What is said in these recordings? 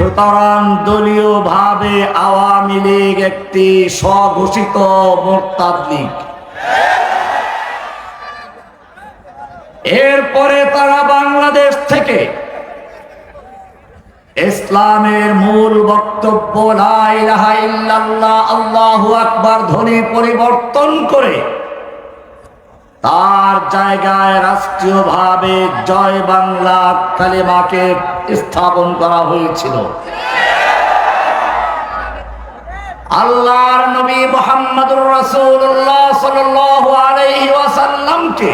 সুতরাং দলীয় ভাবে আওয়ামী লীগ একটি স্বঘোষিত মোরতাদ লীগ। এরপরে তারা বাংলাদেশ থেকে ইসলামের মূল বক্তব্য লা ইলাহা ইল্লাল্লাহ আল্লাহু আকবার ধ্বনি পরিবর্তন করে তার জায়গায় রাষ্ট্রীয়ভাবে জয় বাংলা কালেমাকে স্থাপন করা হয়েছিল। আল্লাহর নবী মুহাম্মদুর রাসূলুল্লাহ সাল্লাল্লাহু আলাইহি ওয়াসাল্লামকে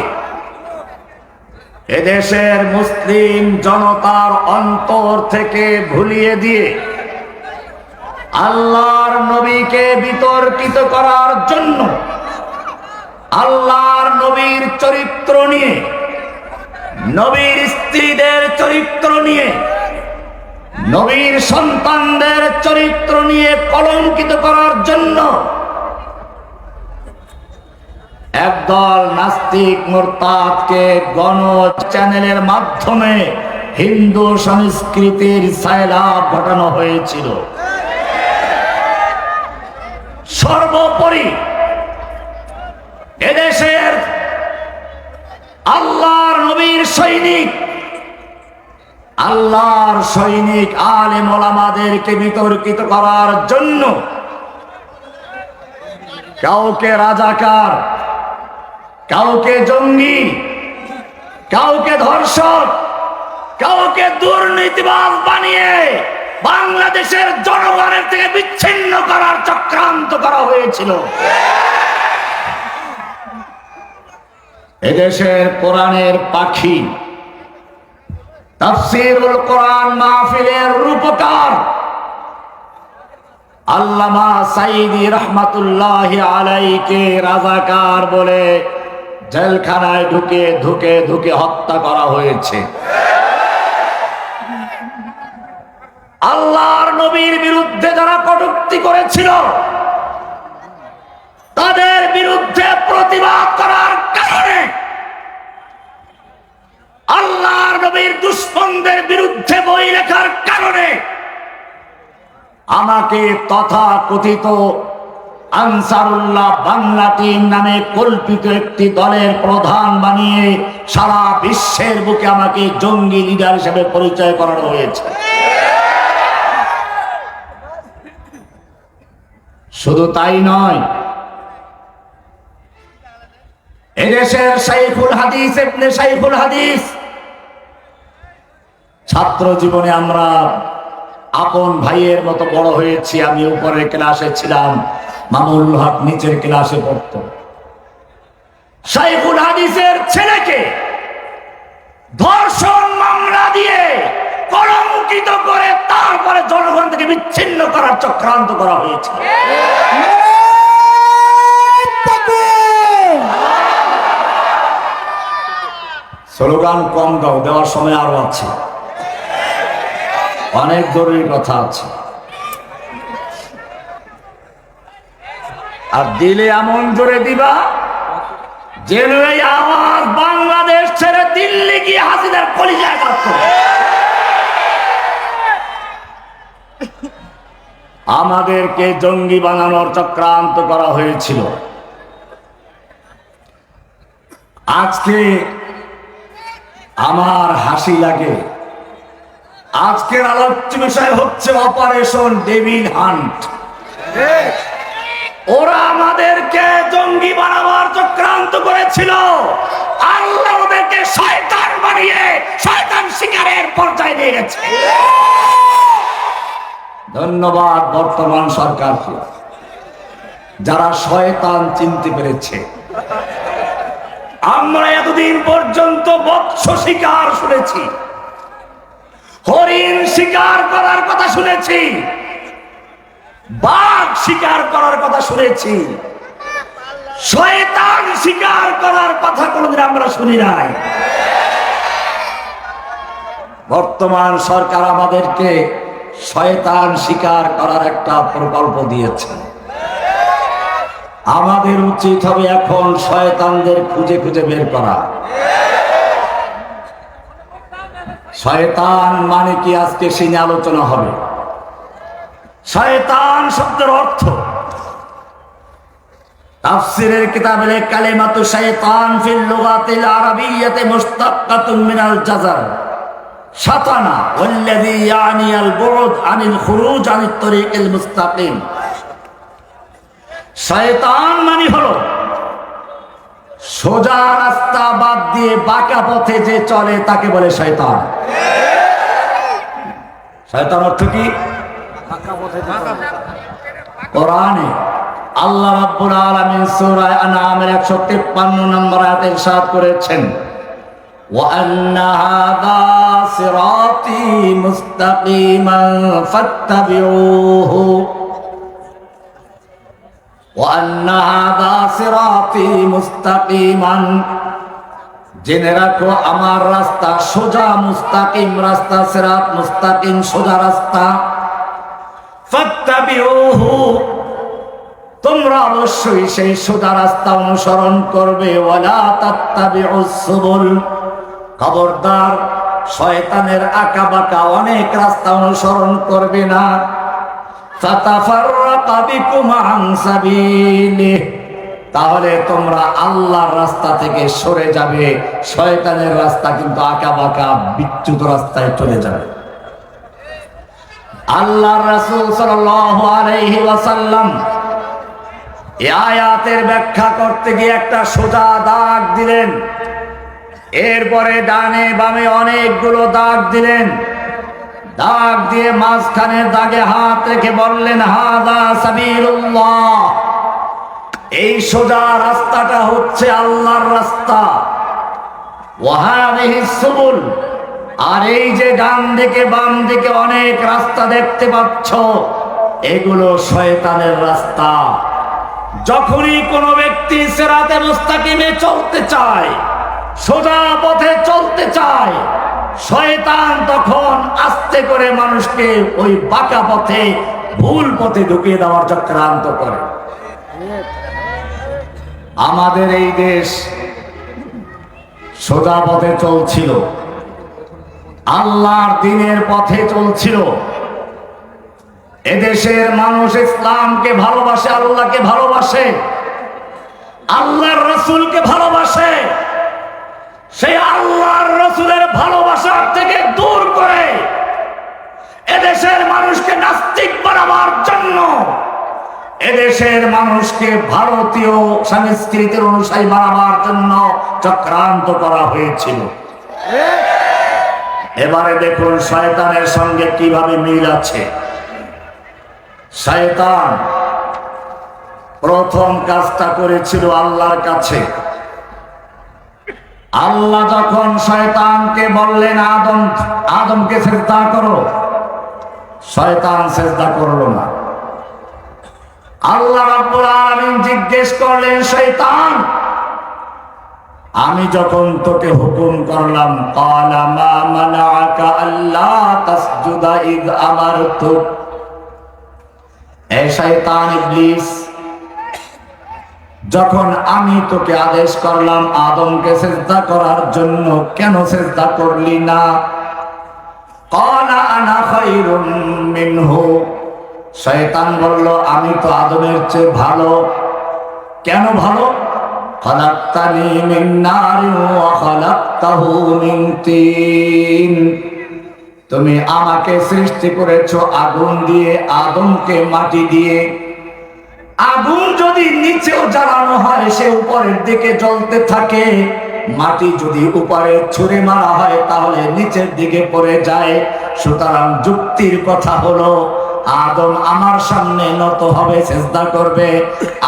এদেশের মুসলিম জনতার অন্তর থেকে ভুলিয়ে দিয়ে আল্লাহর নবীকে বিতর্কিত করার জন্য আল্লাহর নবীর চরিত্র নিয়ে, নবীর স্ত্রীদের চরিত্র নিয়ে, নবীর সন্তানদের চরিত্র নিয়ে কলঙ্কিত করার জন্য একদল নাস্তিক মুরতাদকে গণ চ্যানেলের মাধ্যমে হিন্দু সংস্কৃতির সায়লাভ ঘটানো হয়েছিল। সর্বোপরি এদেশের আল্লাহর নবীর সৈনিক, আল্লাহর সৈনিক আলেম ওলামাদেরকে বিতর্কিত করার জন্য কাউকে রাজাকার, কাউকে জঙ্গি, কাউকে ধর্ষক, কাউকে দুর্নীতিবাজ বানিয়ে বাংলাদেশের জনগণের থেকে বিচ্ছিন্ন করার চক্রান্ত করা হয়েছিল। এদেশের কোরআনের পাখি, তাফসীরুল কোরআন মাহফিলের রূপকার আল্লামা সাঈদী রাহমাতুল্লাহি আলাইহিকে রাজাকার বলে জেলখানায় ঢুকে ঢুকে ঢুকে হত্যা করা হয়েছে। আল্লাহর নবীর বিরুদ্ধে যারা কটূক্তি করেছিল তাদের বিরুদ্ধে প্রতিবাদ করার কারণে আল্লাহর নবীর দুশমনদের বিরুদ্ধে বই লেখার কারণে আমাকে তথাকথিত আনসারুল্লাহ বাংলা টিম নামে কল্পিত একটি দলের প্রধান বানিয়ে সারা বিশ্বের বুকে আমাকে জঙ্গি লিডার হিসেবে পরিচয় করানো হয়েছে। শুধু তাই নয়, এদেশের শাইখুল হাদিস ইবনে শাইখুল হাদিস, ছাত্র জীবনে আমরা আপন ভাইয়ের মতো বড় হয়েছি। আমি উপরের ক্লাসে ছিলাম, মামুনুল হক নিচের ক্লাসে পড়ত। শাইখুল হাদিসের ছেলেকে ধর্ষণ মামলা দিয়ে কলঙ্কিত করে তারপরে জনগণ থেকে বিচ্ছিন্ন করার চক্রান্ত করা হয়েছে। স্লোগান কম দাও, দেওয়ার সময় আরো আছে, অনেক জরুরি কথা আছে। আর দিলে এমন জোরে দিবা যেন এই আওয়াজ বাংলাদেশ ছেড়ে দিল্লি গিয়ে হাসিনার কলিজায় কাটতো। আমাদেরকে জঙ্গি বানানোর চক্রান্ত করা হয়েছিল। আজকে আমার হাসি লাগে, আজকের আলোচ্য বিষয় হচ্ছে অপারেশন ডেভিল হান্ট। ওরা আমাদেরকে জঙ্গি বানাবার চক্রান্ত করেছিল, আল্লাহ ওদেরকে শয়তান বানিয়ে শয়তান শিকারের পর্যায়ে নিয়ে গেছে। ধন্যবাদ বর্তমান সরকারকে, যারা শয়তান চিনতে পেরেছে। আমরা এতদিন পর্যন্ত বৎস শিকার শুনেছি, হরিণ শিকার করার কথা শুনেছি, বাঘ শিকার করার কথা শুনেছি, শয়তান শিকার করার কথা কোনদিন আমরা শুনি নাই। বর্তমান সরকার আমাদেরকে শয়তান শিকার করার একটা প্রকল্প দিয়েছে। আমাদের উচিত হবে এখন শয়তানদের খুঁজে খুঁজে বের করা। শয়তান মানে কি আজকে সে নিয়ে আলোচনা হবে। শয়তান শব্দের অর্থ তাফসীরের কিতাবে কালিমাতু শাইতান ফিল লুগাতিল আরাবিয়্যাতি মুশতাক্কাতুন মিনাল জাযার শাতানা ওয়াল্লাযী ইয়ানি আল বু'দ আনিল খুরুজ আনিত তরিকিল মুস্তাকিম। শয়তান মানে হলো সোজা রাস্তা বাদ দিয়ে বাঁকা পথে যে চলে তাকে বলে শয়তান। শয়তান অর্থ কি? কোরআনে আল্লাহ রাব্বুল আলামিন সূরা আনআমের 153 নম্বর আয়াতে ইরশাদ করেছেন, ওয়া আন্না হাযা সিরাতী মুস্তাকিমান ফাত্তাবিউহু ওয়া আন্না হাযা সিরাতী মুস্তাকিমান, জেনে রাখো আমার রাস্তা সোজা, মুস্তাকিম রাস্তা, সিরাত মুস্তাকিম সোজা রাস্তা। ফাত্তাবিউহু, তোমরা অবশ্যই সেই সোজা রাস্তা অনুসরণ করবে। ওয়ালা তাত্তাবিউস সুবুল, খবরদার শয়তানের আঁকা বাঁকা অনেক রাস্তা অনুসরণ করবে না। ফাতাফাররাকা বিকুম আন সাবিলিহি, তাহলে তোমরা আল্লাহর রাস্তা থেকে সরে যাবে, শয়তানের রাস্তা কিন্তু আঁকা বাঁকা বিচ্যুত রাস্তায় চলে যাবে। আল্লাহর রাসূল সাল্লাল্লাহু আলাইহি ওয়াসাল্লাম এই আয়াতের ব্যাখ্যা করতে গিয়ে একটা সোজা দাগ দিলেন, এরপরে ডানে বামে অনেকগুলো দাগ দিলেন। দাগ দিয়ে মাঝখানের দাগে হাত রেখে বললেন, হাযা সাবিলুল্লাহ, এই সোজা রাস্তাটা হচ্ছে আল্লাহর রাস্তা। ওয়া হাযিহিস সুবুল, আর এই যে ডান দিকে বাম দিকে অনেক রাস্তা দেখতে পাচ্ছ, এগুলো শয়তানের রাস্তা। যখনই কোনো ব্যক্তি সিরাতে মুস্তাকিমে চলতে চায়, সোজা পথে চলতে চায়, শয়তান তখন আস্তে করে মানুষকে ওই বাঁকা পথে, ভুল পথে ঢুকিয়ে দেওয়ার চক্রান্ত করে। আমাদের এই দেশ সোজা পথে চলছিল, আল্লাহর দ্বীনের পথে চলছিল। এদেশের মানুষ ইসলামকে ভালোবাসে, আল্লাহকে ভালোবাসে, আল্লাহর রাসূলকে ভালোবাসে। সেই আল্লাহর রাসূলের ভালোবাসার থেকে দূর করে এদেশের মানুষকে নাস্তিক বানাবার জন্য, এদেশের মানুষকে ভারতীয় সংস্কৃতির অনুসারী বানাবার জন্য চক্রান্ত করা হয়েছিল। এবারে দেখুন শয়তানের সঙ্গে কিভাবে মিল আছে। শয়তান প্রথম কাজটা করেছিল আল্লাহর কাছে। আল্লাহ যখন শয়তানকে বললেন আদমকে সিজদা করো, শয়তান সিজদা করলো না। আল্লাহ রাব্বুল আলামিন জিজ্ঞেস করলেন, শয়তান আমি যখন তোকে হুকুম করলাম, ক্বালা মা মানাআকা আল্লা তাসজুদা ইয আমারতুক, এ শয়তান ইবলিস, যখন আমি তোকে আদেশ করলাম আদমকে সিজদা করার জন্য, কেন সিজদা করলি না? ক্বালা আনা খায়রুম মিনহু, শয়তান বলল আমি তো আদমের চেয়ে ভালো। কেন ভালো? খালাকতানি মিন নারিন ওয়া খালাকতাহু মিন তিন, তুমি আমাকে সৃষ্টি করেছো আগুন দিয়ে, আদমকে মাটি দিয়ে। আগুন যদি নিচেও জ্বালানো হয় সে উপরের দিকে জ্বলতে থাকে, মাটি যদি উপরে ছুঁড়ে মারা হয় তাহলে নিচের দিকে পড়ে যায়। সুতরাং যুক্তির কথা হলো আদম আমার সামনে নত হবে, সিজদা করবে,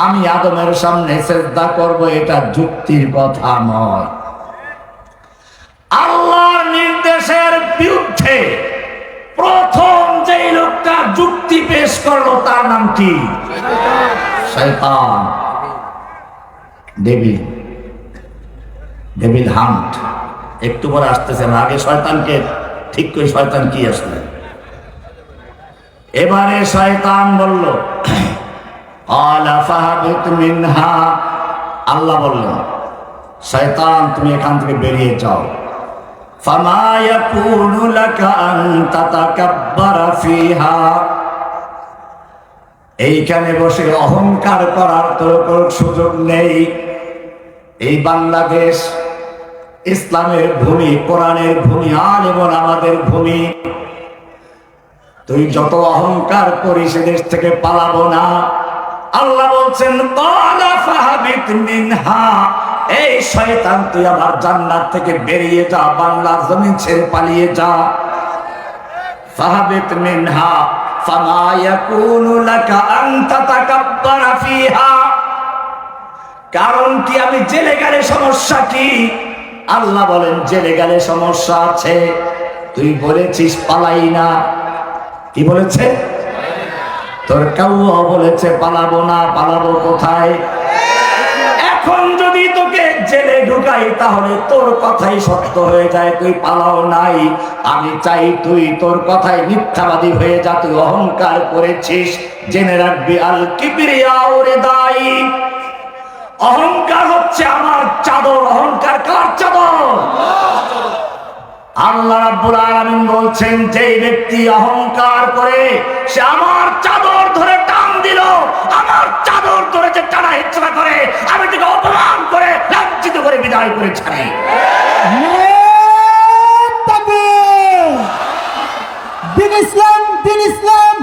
আমি আদমের সামনে সিজদা করব, এটা যুক্তির কথা নয়। আল্লাহর নির্দেশের বিরুদ্ধে প্রথম যেই লোকটা যুক্তি পেশ করলো তার নাম কি? শয়তান, ডেভিল হান্ট। একটু পরে আসতেছেন, আগে শয়তানকে ঠিক করে শয়তান কি আসলে। এবারে শয়তান বলল, ক্বালা ফাহবিত মিনহা, আল্লাহ বললেন শয়তান তুমি এখান থেকে বেরিয়ে যাও। ফামা ইয়াকুনু লাকা আন তাতাকাব্বারা ফিহা, এইখানে বসে অহংকার করার তোর কোনো সুযোগ নেই। এই বাংলাদেশ ইসলামের ভূমি, কোরআনের ভূমি, আলেমুল আমাদের ভূমি। তুই যত অহংকার করিস দেশ থেকে পালাবো না। আল্লাহ বলছেন ক্বালা ফাহাবিত মিনহা, এই শয়তান তুই আমার জান্নাত থেকে বেরিয়ে যা, বাংলার জমিন ছেড়ে পালিয়ে যা। ফাহাবিত মিনহা ফামা ইয়াকুনু লাকা আন তাতাকাব্বারা ফিহা, কারণ কি আমি জেলে গেলে সমস্যা কি? আল্লাহ বলেন জেলে গেলে সমস্যা আছে। তুই বলেছিস পালাই না, কি বলেছে? তোর কাউয়া বলেছে পালাবো না, পালাবো কোথায়? এখন যদি তোকে জেলে ঢুকাই তাহলে তোর কথাই সত্য হয়ে যায়, তুই পালাও নাই। আমি চাই তুই তোর কথায় মিথ্যাবাদী হয়ে যা, তুই অহংকার করেছিস। জেনে রাখবি আল কিবরিয়া রিদাই, অহংকার হচ্ছে আমার চাদর। অহংকার কার চাদর? আল্লাহ রাব্বুল আলামিন বলছেন যেই ব্যক্তি অহংকার করে সে আমার চাদর ধরে টান দিল, আমার চাদর ধরে যে টানা হেঁচড়া করে আমি তাকে অপমান করে লাঞ্ছিত করে বিদায় করে ছাড়ি। দিন ইসলাম, দিন ইসলাম।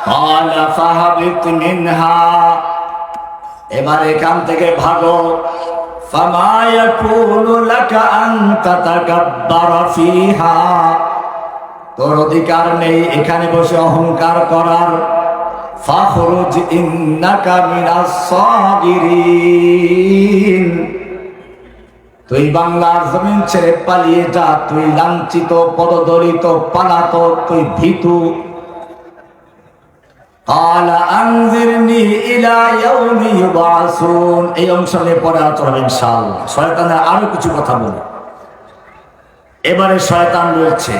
ক্বালা ফাহাবিত মিনহা, এবার এখান থেকে ভাগো। ফামা ইয়াকুনু লাকা আন তাতাকাব্বারা ফিহা, তোর অধিকার নেই এখানে বসে অহংকার করার। ফাখরুজ ইন্নাকা মিনাস সাগিরিন, তুই বাংলার জমিন ছেড়ে পালিয়ে যা, তুই লাঞ্ছিত, পদদলিত, পালাতক, তুই ভীতু। ক্বালা আনজিরনি ইলা ইয়াউমি ইউবআসুন, এই অংশ নিয়ে পরে আলোচনা হবে ইনশাআল্লাহ। শয়তানের আরো কিছু কথা বলে। এবারে শয়তান বলছে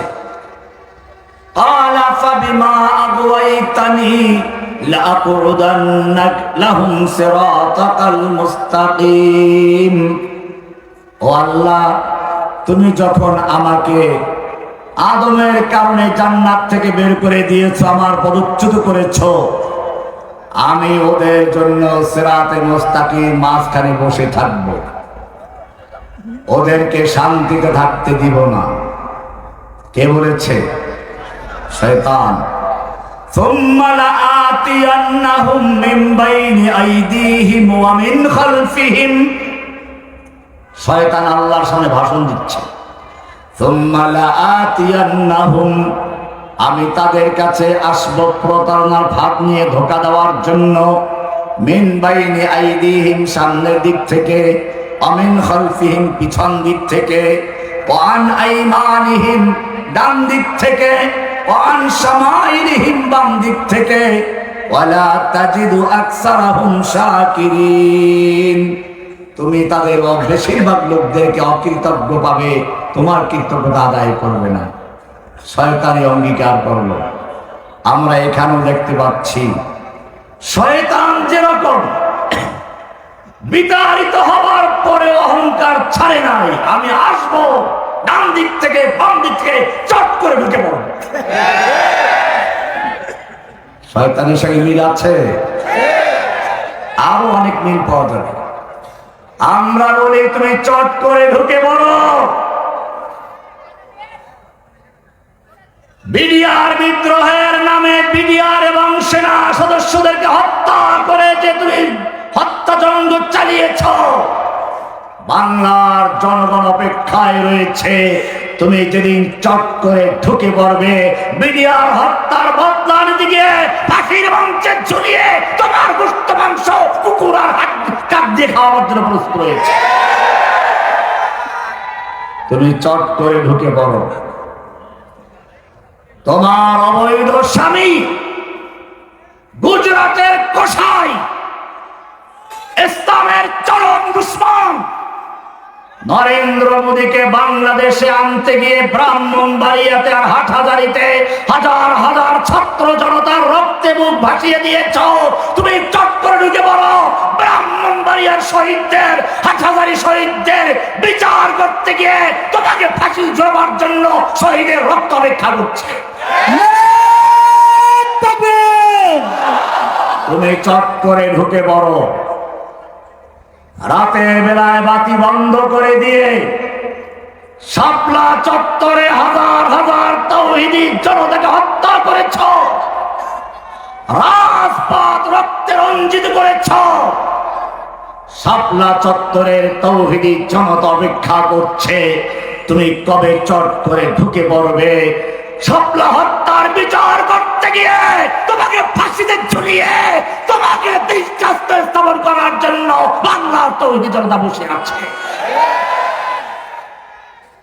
ক্বালা ফাবিমা আগওয়াইতানি লাআকুদান্না লাহুম সিরাতাকাল মুস্তাকিম, ও আল্লাহ তুমি যখন আমাকে আদমের কারণে জান্নাত থেকে বের করে দিয়েছো, আমার পদচ্যুত করেছো, আমি ওদের জন্য সিরাতে মুস্তাকিম মাঝখানে বসে থাকবো, ওদেরকে শান্তিতে থাকতে দিব না। কে বলেছে? শয়তান। সুম্মা লাআতিয়ান্নাহুম মিন বাইনি আইদিহিম ওয়া মিন খালফিহিম, শয়তান আল্লাহর সামনে ভাষণ দিচ্ছে। সুম্মা লাআতিয়ান্নাহুম, আমি তাদের কাছে আসব প্রতারণার ফাঁদ নিয়ে ধোঁকা দেওয়ার জন্য। মিন বাইনি আইদিহিম, সামনের দিক থেকে, অমিন খালফিহিম, পিছন দিক থেকে, ওয়ান আইমানিহিম, ডান দিক থেকে, ওয়ান শামাইলিহিম, বাম দিক থেকে, ওয়ালা তাজিদু আকসারাহুম শাকিরিন, তুমি তাদের বেশিরভাগ লোকদেরকে অকৃতজ্ঞ পাবে, তোমার কৃতজ্ঞতা আদায় করবে না। শয়তানি অঙ্গীকার করলো। আমরা এখানেও দেখতে পাচ্ছি শয়তান যেরকম বিতাড়িত হবার পরে অহংকার ছাড়ে নাই। আমি আসবো ডান দিক থেকে, বাম দিক থেকে, চট করে ঢুকে পড়ব। শয়তানের সঙ্গে মিল আছে, আরো অনেক মিল পাওয়া যাবে। আমরা বলি তুমি চট করে ঢুকে পড়ো। বিডিআর বিদ্রোহের নামে বিডিআর এবং সেনা সদস্যদেরকে হত্যা করে যে তুমি হত্যাযজ্ঞ চালিয়েছ, বাংলার জনগণ অপেক্ষায় রয়েছে। তুমি যেদিন চট করে ঢুকে পড়বে, বিডিআর হত্যার বদলা নিতে গিয়ে ফাঁসির মঞ্চে ঝুলিয়ে তোমার গোশত মাংস কুকুর আর কাক দিয়ে খাওয়ার জন্য প্রস্তুত রয়েছে। তুমি চট করে ঢুকে পড়ো। তোমার অবৈধ স্বামী গুজরাটের কসাই, ইসলামের চরম দুশমন, নরেন্দ্র মোদীকে বাংলাদেশে আনতে গিয়ে ব্রাহ্মণবাড়িয়াতে আর হাটহাজারিতে হাজার হাজার ছাত্র জনতার রক্তে মুখ ভাসিয়ে দিয়েছ। তুমি চট করে ঢুকে পড়ো ব্রাহ্মণবাড়িয়া ব্রাহ্মণবাড়িয়ার শহীদদের, হাটহাজারী শহীদদের বিচার করতে গিয়ে তোমাকে ফাঁসি ঝোলাবার জন্য শহীদের রক্ত অপেক্ষা করছে। তুমি চট করে ঢুকে পড়ো, রাতের বেলায় বাতি বন্ধ করে দিয়ে শাপলা চত্বরে হাজার হাজার তাওহীদি জনতাকে হত্যা করেছ, রাজপথ রক্তে রঞ্জিত করেছ। শাপলা চত্বরের তাওহীদি জনতা অপেক্ষা করছে তুমি কবে চট করে ঢুকে পড়বে। শাপলা হত্যার বিচার করতে গিয়ে তোমাকে ফাঁসিতে ঝুলিয়ে তোমাকে দৃষ্টান্ত স্থাপন করার জন্য বাংলার তাওহীদি জনতা বসে আছে।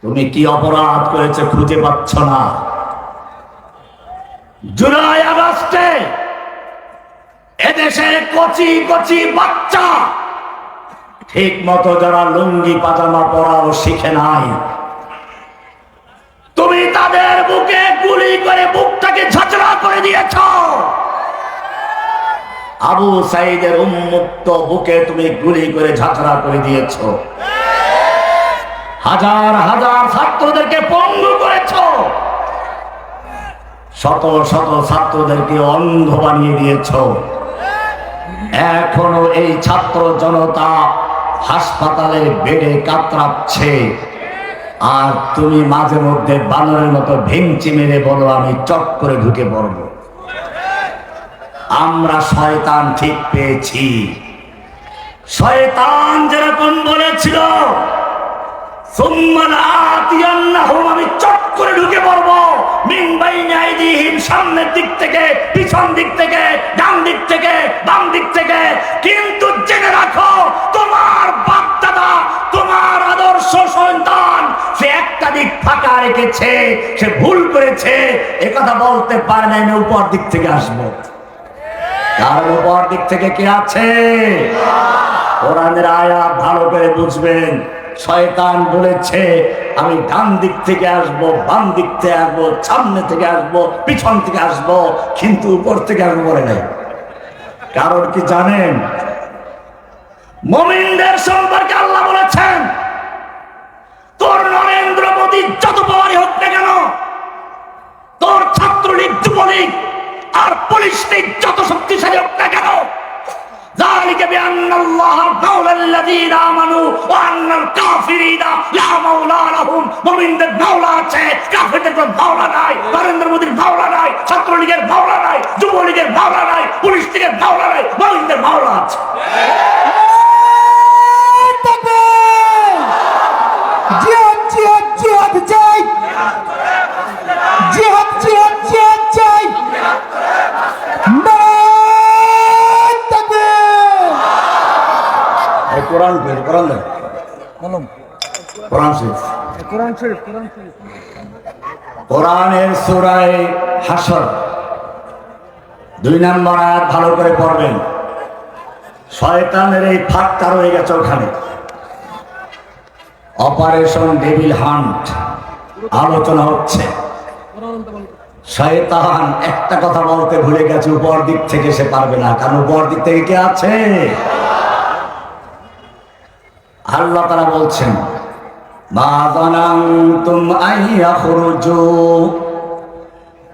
তুমি কি অপরাধ করেছে খুঁজে পাচ্ছ না? জুলাই আগস্টে এদেশের কচি কচি বাচ্চা ঠিক মতো যারা লুঙ্গি পাজামা পরাও শিখে নাই, তুমি তাদের বুকে গুলি করে বুকটাকে ঝাঁচড়া করে দিয়েছ। আবু সাইদের উন্মুক্ত বুকে তুমি গুলি করে ঝাঁচড়া করে দিয়েছ। হাজার হাজার ছাত্রদেরকে পঙ্গু করেছ। শত শত ছাত্রদেরকে অন্ধ বানিয়ে দিয়েছ। এখনো এই ছাত্র জনতা হাসপাতালের বেডে কাতরাচ্ছে, আর তুমি মাঝে মধ্যে বানরের মতো ভেঙচি মেরে বলো আমি চট করে ঢুকে পড়ব। আমরা শয়তান ঠিক পেয়েছি। শয়তান যেরকম বলেছিল আমি চট করে ঢুকে পড়বো, সামনের দিক থেকে, পিছন দিক থেকে, ডান দিক থেকে, বাম দিক থেকে। কিন্তু জেনে রাখো, তোমার বাপ দাদা, তোমার আদর্শ সন্তান, সে একটা দিক ফাঁকা রেখেছে, সে ভুল করেছে। একথা বলতে পারে না, আমি উপর দিক থেকে আসবো। কারণ উপর দিক থেকে কে আছে? কোরআনের আয়াত ভালো করে বুঝবেন। শয়তান বলেছে আমি ডান দিক থেকে আসবো, বাম দিক থেকে আসবো, সামনে থেকে আসবো, পিছন থেকে আসবো, কিন্তু উপর থেকে আসবো বলে নাই। কারণ কি জানেন? মুমিনদের সম্পর্কে আল্লাহ বলেছেন তোর নরেন্দ্র মোদী যত পাওয়ারই হোক না কেন, তোর ছাত্রলীগ, যুবলীগ আর পুলিশ লীগ যত শক্তিশালী হোক না কেন, ذلك بأن الله مولى الذين آمنوا وأن الكافرين لا مولى لهم। মুমিনদের মাওলা আছে, কাফেরদের কোনো মাওলা নাই। নরেন্দ্র মোদীর মাওলা নাই, ছাত্রলীগের মাওলা নাই, যুবলীগের মাওলা নাই, পুলিশ লীগের মাওলা নাই, মুমিনদের মাওলা আছে। জিহাদ জিহাদ জিহাদ চাই, জিহাদ জিহাদ জিহাদ চাই। কোরআন পড়ে, কোরআন দেন, কোরআন শরীফ, কোরআনের সূরা হাশর 2 নম্বর আয়াত ভালো করে পড়বেন। শয়তানের এই ফাঁকটা রয়ে গেছে ওখানে। অপারেশন ডেভিল হান্ট আলোচনা হচ্ছে। শয়তান একটা কথা বলতে ভুলে গেছে, উপর দিক থেকে সে পারবে না। কারণ উপর দিক থেকে কে আছে? আল্লাহ তাআলা বলছেন মা যানানতুম আইয়াখরুজু,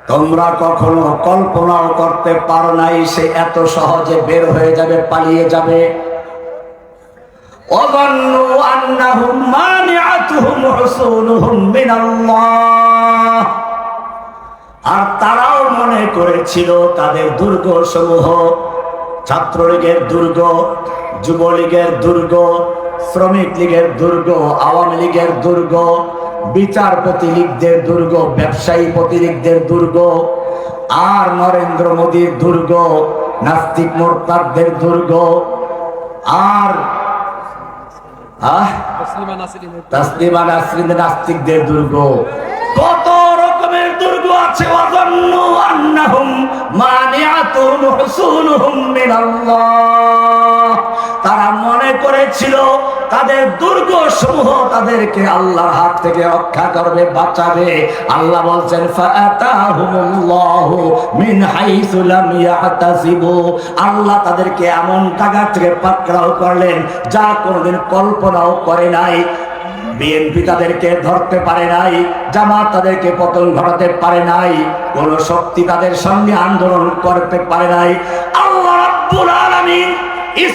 তোমরা কখনো কল্পনাও করতে পারো নাই সে এত সহজে বের হয়ে যাবে, পালিয়ে যাবে। ওয়াযান্নু আন্নাহুম মানিআতুহুম হুসুনুহুম মিনাল্লাহ, আর তারাও মনে করেছিল তাদের দুর্গ সমূহ, ছাত্রলীগের দুর্গ, যুবলীগের দুর্গ, শ্রমিক লীগের দুর্গ, আওয়ামী লীগের দুর্গ, বিচারপতি লীগদের দুর্গ, ব্যবসায়ী প্রতিলীগদের দুর্গ, আর নরেন্দ্র মোদীর দুর্গ, নাস্তিক মোরতাদদের দুর্গ, আর তাসলিমা নাসরিন নাস্তিকদের দুর্গ। কত রকমের দুর্গ আছে। ওয়াযান্নু আন্নাহুম মানিআতুহুম হুসুনুহুম মিনাল্লাহ, তারা মনে করেছিল তাদের দুর্গ সমূহ তাদেরকে আল্লাহর হাত থেকে রক্ষা করবে, বাঁচাবে। আল্লাহ বলছেন ফাআতাহুমুল্লাহু মিন হাইসু লাম ইয়াহতাসিবু, আল্লাহ তাদেরকে এমন জায়গা থেকে পাকড়াও করলেন যা কোনোদিন কল্পনাও করে নাই। বিএনপি তাদেরকে ধরতে পারে নাই, জামাত তাদেরকে পতন ঘটাতে পারে নাই, কোন শক্তি তাদের সঙ্গে আন্দোলন করতে পারে নাই। আল্লাহ রাব্বুল আলামিন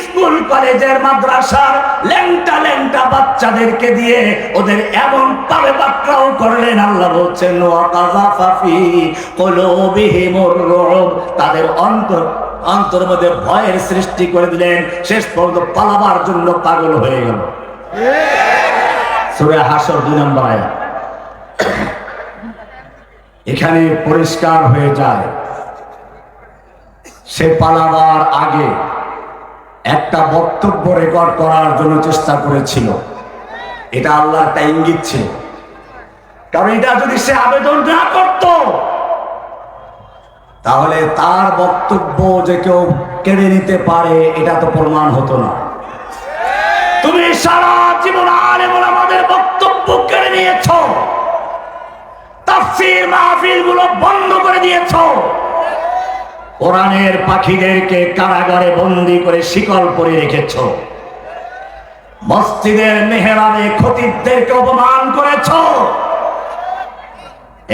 স্কুল কলেজের মাদ্রাসার ল্যাংটা ল্যাংটা বাচ্চাদেরকে দিয়ে ওদের এমন পাবে পাকড়াও করলেন। আল্লাহ বলছেন ওয়াকাযাফা ফি কুলুবিহিমুর রুব, তাদের অন্তর মধ্যে ভয়ের সৃষ্টি করে দিলেন, শেষ পর্যন্ত পালাবার জন্য পাগল হয়ে গেল। সূরা হাশর 2 নম্বর আয়াত। এখানে পরিষ্কার হয়ে যায় সে পালাবার আগে একটা বক্তব্য রেকর্ড করার জন্য চেষ্টা করেছিল। এটা আল্লাহর একটা ইঙ্গিত ছিল, কারণ এটা যদি সে আবেদন না করত তাহলে তার বক্তব্য যে কেউ কেড়ে নিতে পারে এটা তো প্রমাণ হতো না। তুমি সারা জীবন আলেম ওলামাদের বক্তব্য কেড়ে নিয়েছো, তাফসীর মাহফিল গুলো বন্ধ করে দিয়েছো, কোরআনের পাখিদেরকে কারাগারে বন্দী করে শিকল পরে রেখেছো, মসজিদের মেহরাবে খতিবদেরকে অপমান করেছো।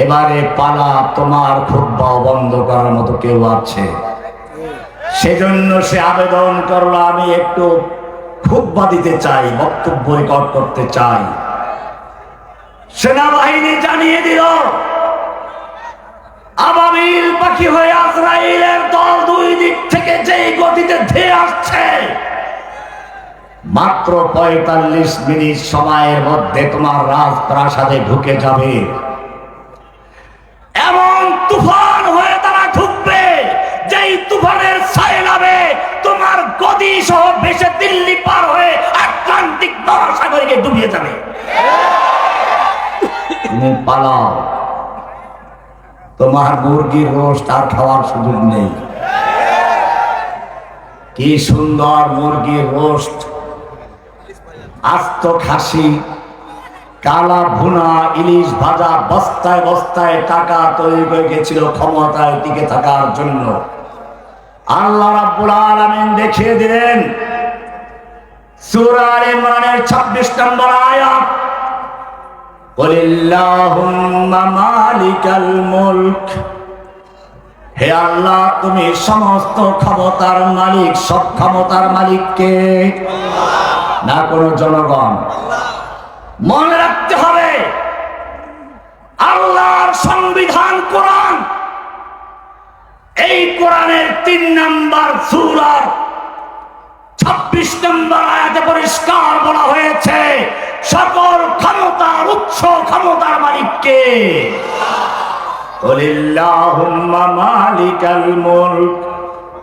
এবারে পালা তোমার খুতবা বন্ধ করার মতো কেউ আছে? সেজন্য সে আবেদন করলো আমি একটু খুতবা দিতে চাই, বক্তব্য রেকর্ড করতে চাই। সেনাবাহিনী জানিয়ে দিল আবাবিল পাখি হয়ে আজরাইলের দল দুই দিক থেকে যেই গতিতে ধেয়ে আসছে, মাত্র ৪৫ মিনিট সময়ের মধ্যে তোমার রাজপ্রাসাদে ঢুকে যাবে। এমন তুফান হয়ে তারা ঢুকবে যেই তুফানের সাইলাবে তোমার গদি সহ ভেসে দিল্লি পার হয়ে আটলান্টিক মহাসাগরকে ডুবিয়ে যাবে। তুমি পালাও, তোমার মুরগির রোস্ট আর খাওয়ার সুযোগ নেই। কি সুন্দর মুরগির রোস্ট, আস্ত খাসি, কালা ভুনা, ইলিশ ভাজা, বস্তায় বস্তায় টাকা তৈরি করে গেছিল ক্ষমতায় টিকে থাকার জন্য। আল্লাহ রাব্বুল আলামিন দেখিয়ে দিলেন সূরা আলে ইমরানের ২৬ নম্বর আয়াত, কুলিল্লাহুম্মা মালিকাল মুলক, হে আল্লাহ তুমি সমস্ত ক্ষমতার মালিক। সব ক্ষমতার মালিক কে? না কোনো জনগণ। মনে রাখতে হবে আল্লাহর সংবিধান কোরআন। এই কোরআনের ৩ নম্বর সূরার ২৬ নম্বর আয়াতে পরিষ্কার বলা হয়েছে সকল ক্ষমতার উৎস, ক্ষমতার মালিক কে? কুলিল্লাহুম্মা মালিকাল মুলক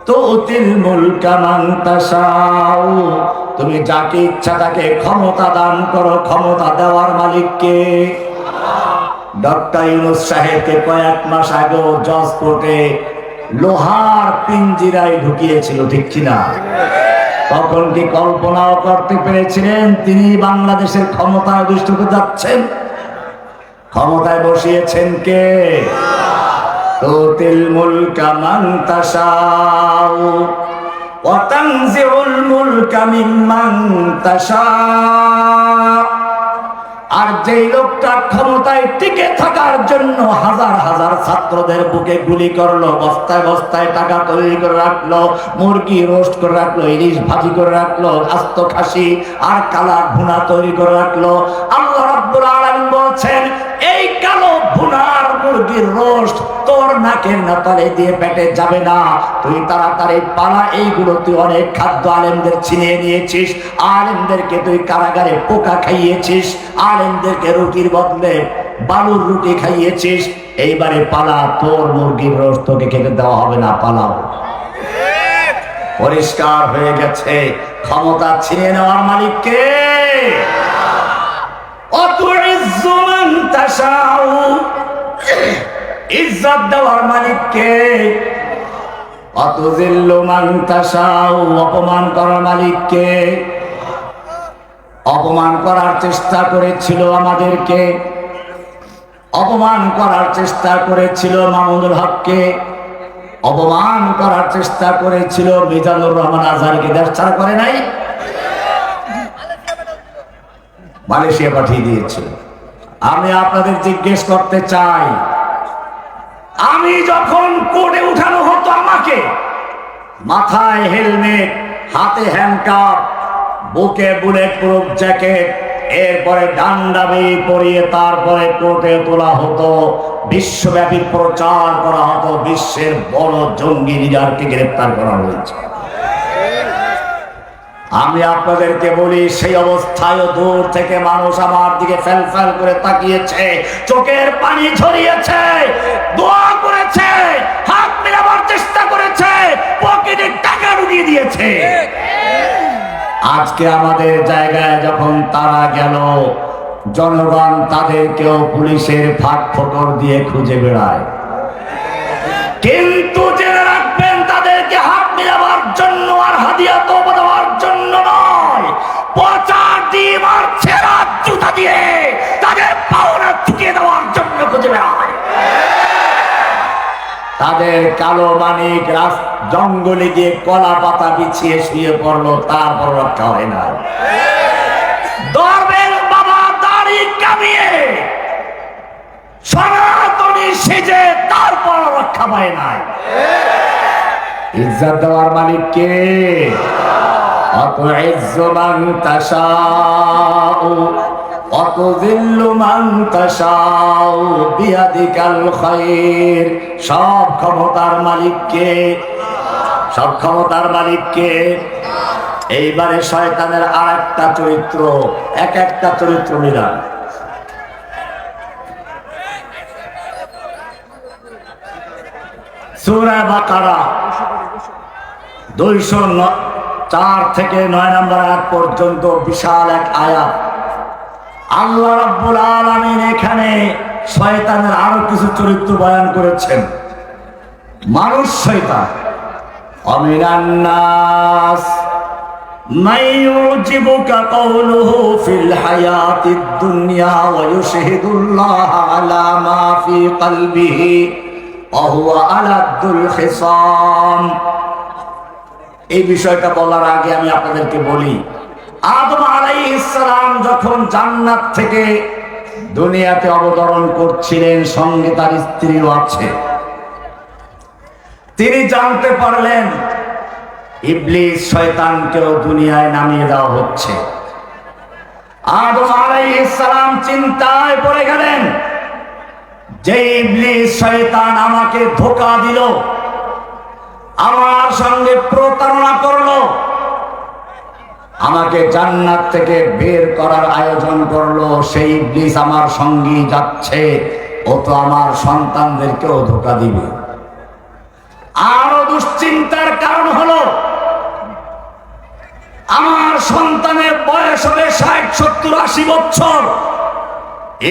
তুতিল মুলকা মান তাশাউ, তুমি যাকে ইচ্ছা তাকে ক্ষমতা দান করো। ক্ষমতা দেওয়ার মালিক কে? ডক্টর ইউনূস সাহেবকে কয়েক মাস আগেও জজ কোর্টে লোহার পিঞ্জিরায় ঢুকিয়েছিল, ঠিক কিনা? তখন কি কল্পনাও করতে পেরেছিলেন তিনি বাংলাদেশের ক্ষমতায় দুষ্টকে যাচ্ছেন? ক্ষমতায় বসিয়েছেন কে? তুতিল মুলকা মান তাশাউ ওয়া তানজিউল মুলকা মিম্মান তাশা, আর যেই লোকটা ক্ষমতায় টিকে থাকার জন্য হাজার হাজার ছাত্রদের বুকে গুলি করলো, বস্তায় বস্তায় টাকা তৈরি করে রাখলো, মুরগি রোস্ট করে রাখলো, ইলিশ ভাজি করে রাখলো, আস্ত খাসি আর কালা ভুনা তৈরি করে রাখলো, আল্লাহ রাব্বুল আলামিন বলছেন এই কালো ভুনার মুরগির রোস্ট তোর নাকের নাতালে দিয়ে পেটে যাবে না, তুই তাড়াতাড়ি পালা। এইগুলো তুই অনেক খাদ্য আলেমদের ছিনিয়ে নিয়েছিস, আলেমদেরকে তুই কারাগারে পোকা খাইয়েছিস, আলেমদেরকে রুটির বদলে বালুর রুটি খাইয়েছিস। এইবারে পালা, তোর মুরগির রোস্ট তোকে খেতে দেওয়া হবে না, পালাও। পরিষ্কার হয়ে গেছে ক্ষমতা ছিনিয়ে নেওয়ার মালিক কে? অতুইজ্জু মান তাশাউ, ইজ্জত দেওয়ার মালিক কে? অতুযিল্লু মান তাশাউ, অপমান করার মালিককে। অপমান করার চেষ্টা করেছিল আমাদেরকে, অপমান করার চেষ্টা করেছিল মামুনুল হককে, অপমান করার চেষ্টা করেছিল মিজানুর রহমান আজহারকে। দেশ ছাড়া করে নাই, মালয়েশিয়া পাঠিয়ে দিয়েছিল। আমি আপনাদের জিজ্ঞেস করতে চাই, আমি যখন কোর্টে উঠানো হতো আমাকে, মাথায় হেলমেট, হাতে হ্যান্ডকাপ, বুকে বুলেট প্রুফ জ্যাকেট, এরপরে ডান্ডাবি পরিয়ে তারপরে কোর্টে তোলা হতো, বিশ্বব্যাপী প্রচার করা হতো বিশ্বের বড় জঙ্গি লিডারকে গ্রেফতার করা হয়েছে। আমি আপনাদেরকে বলি, সেই অবস্থায় দূর থেকে মানুষ আমার দিকে ফেল ফেল করে তাকিয়েছে, চোখের পানি ঝরিয়েছে, দোয়া করেছে, হাত মেলাবার চেষ্টা করেছে, পকেটে টাকা ঢুকিয়ে দিয়েছে। আজকে আমাদের জায়গায় যখন তারা গেল, জনগণ তাদেরকেও পুলিশের ফাঁক ফোকর দিয়ে খুঁজে বেড়ায়। কিন্তু জেনে রাখবেন, তাদেরকে হাত মেলাবার জন্য আর হাদিয়া তওবা দেওয়ার জন্য নয়, পচা ডিম আর ছেঁড়া জুতা দিয়ে তাদের পাওনা চুকিয়ে দেওয়ার জন্য খুঁজে বেড়ায়। তাদের কালো মানিক জঙ্গলে গিয়ে কলা পাতা বিছিয়ে শুয়ে পড়লো, তারপর রক্ষা হয় না। দরবেশ বাবা দাড়ি কামিয়ে সনাতনী সেজে তারপর রক্ষা পায় নাই। ইজ্জত দেওয়ার মালিক কে? অতুইজ্জু মান তাশাউ অতুযিল্লু মান তাশাউ বিয়াদিকাল খায়র। সব ক্ষমতার মালিক কে? সব ক্ষমতার মালিক কে? এইবারে শয়তানের আরেকটা চরিত্র, এক একটা চরিত্র মিলান। সূরা বাকারা 204 থেকে 9 নম্বর আয়াত পর্যন্ত বিশাল এক আয়াত। আল্লাহ রাব্বুল আলামিন এখানে শয়তানের আরো কিছু চরিত্র বয়ান করেছেন। মানুষ শয়তান। অমিনান নাস মান ইউজিবুকা কাওলুহু ফিল হায়াতিদ দুনিয়া ওয়া ইউশহিদুল্লাহা আলা মা ফি কলবিহি ওয়া হুয়া আলাদ্দুল খিসাম। এই বিষয়টা বলার আগে আমি আপনাদেরকে বলি, আদম আলাইহিস সালাম যখন জান্নাত থেকে দুনিয়াতে অবতরণ করছিলেন, সঙ্গে তার স্ত্রীও আছে, তিনি জানতে পারলেন ইবলিস শয়তানকেও দুনিয়ায় নামিয়ে দেওয়া হচ্ছে। আদম আলাইহিস সালাম চিন্তায় পড়ে গেলেন, যে ইবলিস শয়তান আমাকে ধোঁকা দিল, আমার সঙ্গে প্রতারণা করলো, আমাকে জান্নাত থেকে বের করার আয়োজন করলো, সেই ইবলিস আমার সঙ্গী যাচ্ছে, ও তো আমার সন্তানদেরকেও ধোঁকা দিবে। আরো দুশ্চিন্তার কারণ হলো, আমার সন্তানের বয়স হবে 60, 70, 80 বছর,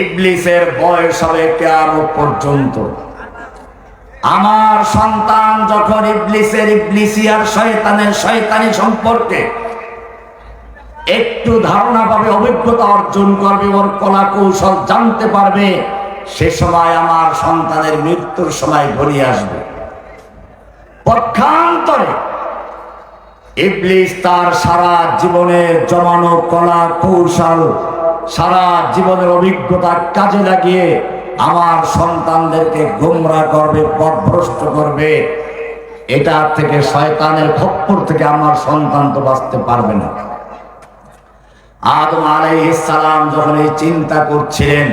ইবলিসের বয়স হবে কিয়ামত পর্যন্ত। আমার সন্তান যখন ইবলিসের ইবলিসি আর শয়তানের শয়তানি সম্পর্কে একটু ধারণা পাবে, অভিজ্ঞতা অর্জন করবে, ওর কলা কৌশল জানতে পারবে, সে সময় আমার সন্তানের মৃত্যুর সময় ঘনিয়ে আসবে। পক্ষান্তরে ইবলিস তার সারা জীবনের জমানো কলা কৌশল, সারা জীবনের অভিজ্ঞতা কাজে লাগিয়ে আমার সন্তানদেরকে গোমরা করবে, পথভ্রষ্ট করবে। এটা থেকে, শয়তানের খপ্পর থেকে আমার সন্তান তো বাঁচতে পারবে না। আদম আলাইহিস সালাম যখন এই চিন্তা করছিলেন,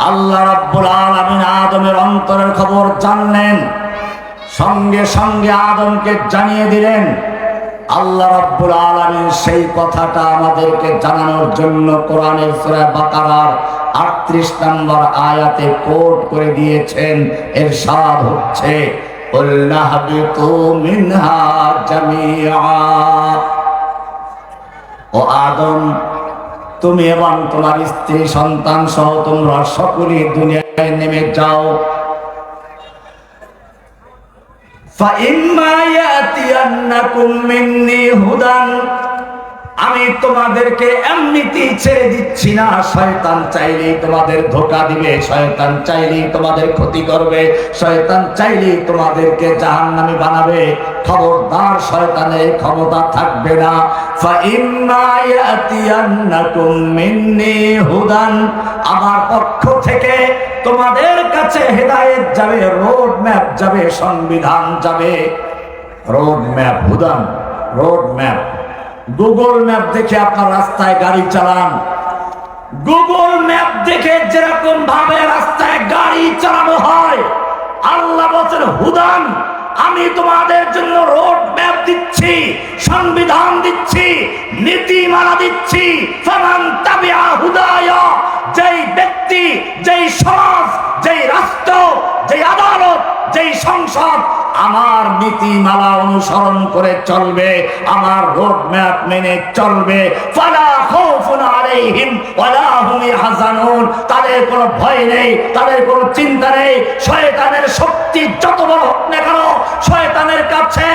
আল্লাহ রাব্বুল আলামিন আদমের অন্তরের খবর জানলেন, সঙ্গে সঙ্গে আদমকে জানিয়ে দিলেন। আল্লাহ রাব্বুল আলামিন সেই কথাটা আমাদেরকে জানানোর জন্য কোরআনের সূরা বাকারার 38 নম্বর আয়াতে কোট করে দিয়েছেন। ইরশাদ হচ্ছে, কুল্লা হাবিতু মিনহা জামিআ। ও আদম, তুমি এবং তোমার স্ত্রী সন্তান সহ তোমরা সকলেই দুনিয়ায় নেমে যাও। فإما يأتينكم مني هدى আমি তোমাদেরকে এমনিতেই ছেড়ে দিচ্ছি না। শয়তান চাইলেই তোমাদের ধোঁকা দিবে, শয়তান চাইলেই তোমাদের ক্ষতি করবে, শয়তান চাইলেই তোমাদেরকে জাহান্নামী বানাবে। খবরদার, শয়তানের ক্ষমতা থাকবে না। ফাইম্মা ইয়াতিয়ান্নাকুম মিন্নি হুদান, আমার পক্ষ থেকে তোমাদের কাছে হেদায়েত যাবে, রোড ম্যাপ যাবে, সংবিধান যাবে। রোড ম্যাপ, হুদান, রোড ম্যাপ। গুগল ম্যাপ দেখে আপনার রাস্তায় গাড়ি চালান। গুগল ম্যাপ দেখে যেরকম ভাবে রাস্তায় গাড়ি চালানো হয়, আল্লাহ বলেন হুদান, আমি তোমাদের জন্য রোড ম্যাপ দিচ্ছি, সংবিধান দিচ্ছি, নীতিমালা দিচ্ছি। ফামান তাবিআ হুদায়া, যেই ব্যক্তি, যেই সমাজ, যেই রাষ্ট্র, যেই আদালত, যেই সংসদ আমার নীতিমালা অনুসরণ করে চলবে, আমার রোড ম্যাপ মেনে চলবে, ফালা খাউফুন আলাইহিম ওয়ালা হুম ইয়াহজানুন, তাদের কোনো ভয় নেই, তাদের কোনো চিন্তা নেই। শয়তানের শক্তি যত বড় হোক না কেন, শয়তানের কাছে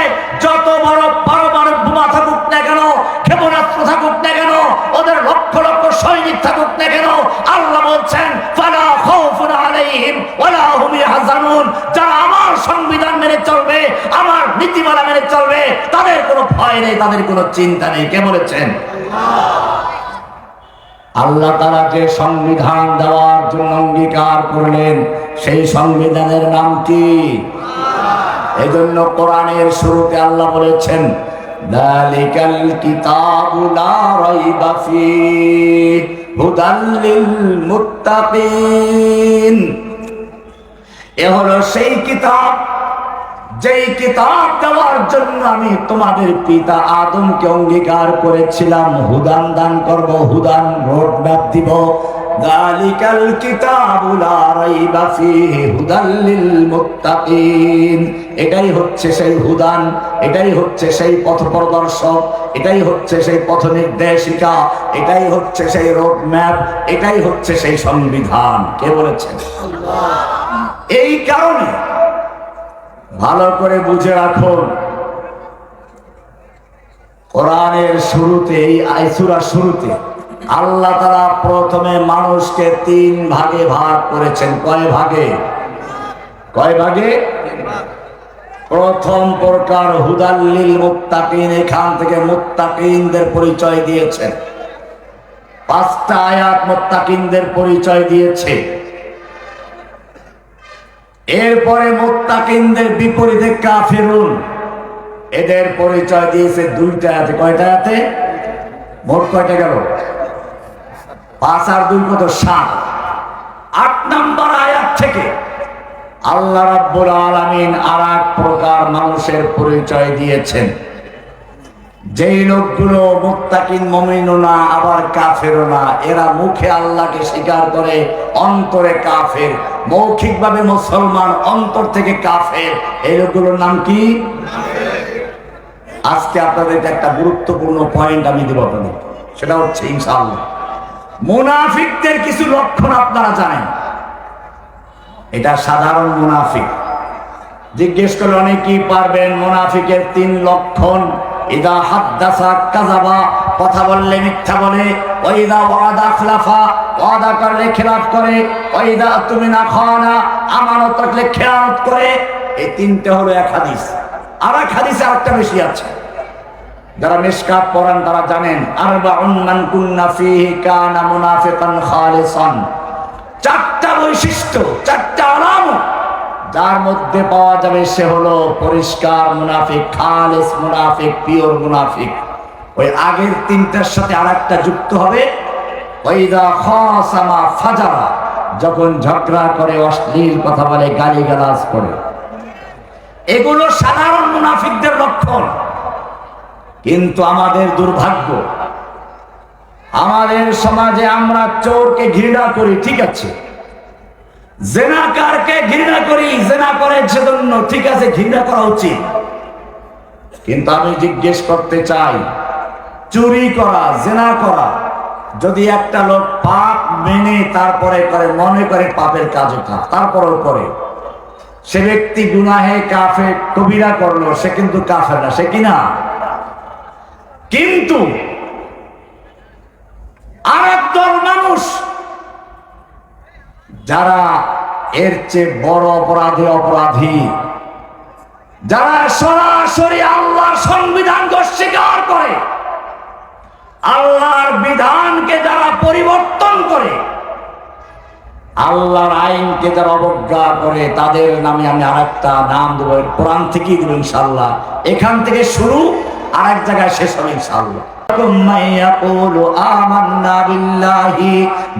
যত বড় পারমাণবিক বোমা থাকুক না কেন, ক্ষেপণাস্ত্র থাকুক না কেন, ওদের লক্ষ লক্ষ সৈনিক থাকুক না কেন, আল্লাহ বলছেন ফালা খাউফুন আলাইহিম ওয়ালা হুম ইয়াহজানুন, যারা আমার সংবিধান মেনে চলবে, আমার নীতিমালা মেনে চলবে, তাদের কোনো ভয় নেই, তাদের কোনো চিন্তা নেই। কে বলেছেন? আল্লাহ তাআলাকে সংবিধান দেওয়ার জন্য অঙ্গীকার করলেন, সেই সংবিধানের নাম কি? এজন্য কোরআনের শুরুতে আল্লাহ বলেছেন যালিকাল কিতাবু লা রাইবা ফীহি হুদাল লিল মুত্তাকিন। এ হলো সেই কিতাব, যেই কিতাব দেওয়ার জন্য আমি তোমাদের পিতা আদমকে অঙ্গীকার করেছিলাম হুদান দান করব, হুদান রোড ম্যাপ দিব। যালিকাল কিতাবু লা রাইবা ফীহি হুদাল লিল মুত্তাকিন। এটাই হচ্ছে সেই হুদান, এটাই হচ্ছে সেই পথ প্রদর্শক, এটাই হচ্ছে সেই পথ নির্দেশিকা, এটাই হচ্ছে সেই রোড ম্যাপ, এটাই হচ্ছে সেই সংবিধান। কে বলেছেন? এই কারণে ভালো করে বুঝে রাখুন, কোরআনের শুরুতে, এই সূরার শুরুতে আল্লাহ তাআলা প্রথমে মানুষকে 3 ভাগে ভাগ করেছেন। কয় ভাগে? কয় ভাগে? প্রথম প্রকার হুদাল লিল মুত্তাকিন, এখান থেকে মুত্তাকিনদের পরিচয় দিয়েছেন। 5টা আয়াত মুত্তাকিনদের পরিচয় দিয়েছে। এরপরে মুত্তাকিনদের বিপরীতে কাফিরুন, এদের পরিচয় দিয়েছে 2টা আয়াতে। কয়টা আয়াতে? মোট কয়টা গেল? 5 আর 2 কত? 7। 8 নম্বর আয়াত থেকে আল্লাহ রাব্বুল আলামিন আরেক প্রকার মানুষের পরিচয় দিয়েছেন, যেই লোকগুলো মুত্তাকিন মুমিনও না আবার কাফেরও না, এরা মুখে আল্লাহকে স্বীকার করে, অন্তরে কাফের, মৌখিকভাবে মুসলমান, অন্তর থেকে কাফের। এই লোকগুলোর নাম কি? আজকে আপনাদেরকে একটা গুরুত্বপূর্ণ পয়েন্ট আমি দেব আপনাদের, সেটা হচ্ছে ইনশাআল্লাহ মুনাফিকদের কিছু লক্ষণ আপনারা জানেন। এটা সাধারণ মুনাফিক, জিজ্ঞেস করে অনেকেই পারবেন। মুনাফিকের 3 লক্ষণ: ইদা হাদ্দাসা কাযাবা, কথা বললে মিথ্যা বলে, ওয়া ইদা ওয়াদা আখলাফা, ওয়াদা করলে খেলাফ করে, ওয়া ইদা তুমিনা খানা, আমানত রাখলে খেয়ানত করে। এই 3টে হলো এক হাদিস। আর এক হাদিসে আরেকটা বেশি আছে, যারা মিশকাত পড়েন তারা জানেন। আরবাউন মান কুন্না ফীহি কানা মুনাফিকান খালিসান। 4টা বৈশিষ্ট্য, 4টা আলামত যার মধ্যে পাওয়া যাবে সে হলো পরিষ্কার মুনাফিক, খালিস মুনাফিক, পিওর মুনাফিক। ওই আগের 3টার সাথে আরেকটা যুক্ত হবে, ওয়াইদা খাসামা ফাজারা, যখন ঝগড়া করে অশ্লীল কথা বলে, গালিগালাজ করে। এগুলো সাধারণ মুনাফিকদের লক্ষণ। কিন্তু আমাদের দুর্ভাগ্য, আমাদের সমাজে আমরা চোরকে ঘৃণা করি, ঠিক আছে, জেনাকারকে ঘৃণা করি, জেনা করে সেজন্য, ঠিক আছে, ঘৃণা করা উচিত। কিন্তু আমি জিজ্ঞেস করতে চাই, চুরি করা, জেনা করা যদি একটা লোক পাপ মেনে তারপরে করে, মনে করে পাপের কাজ ওঠা, তারপরেও করে, সে ব্যক্তি গুনাহে কাফের কবিরা করলো, সে কিন্তু কাফের না, সে কিনা। কিন্তু আরেক দল মানুষ যারা এর চেয়ে বড় অপরাধী, যারা সরাসরি আল্লাহর সংবিধানকে অস্বীকার করে, আল্লাহর বিধানকে যারা পরিবর্তন করে, আল্লাহর আইনকে যারা অবজ্ঞা করে, তাদের নামে আমি আরেকটা নাম দেবো, কোরআন থেকেই দেবো ইনশাআল্লাহ। এখান থেকে শুরু, আরেক জায়গায় শেষ হবে ইনশাআল্লাহ।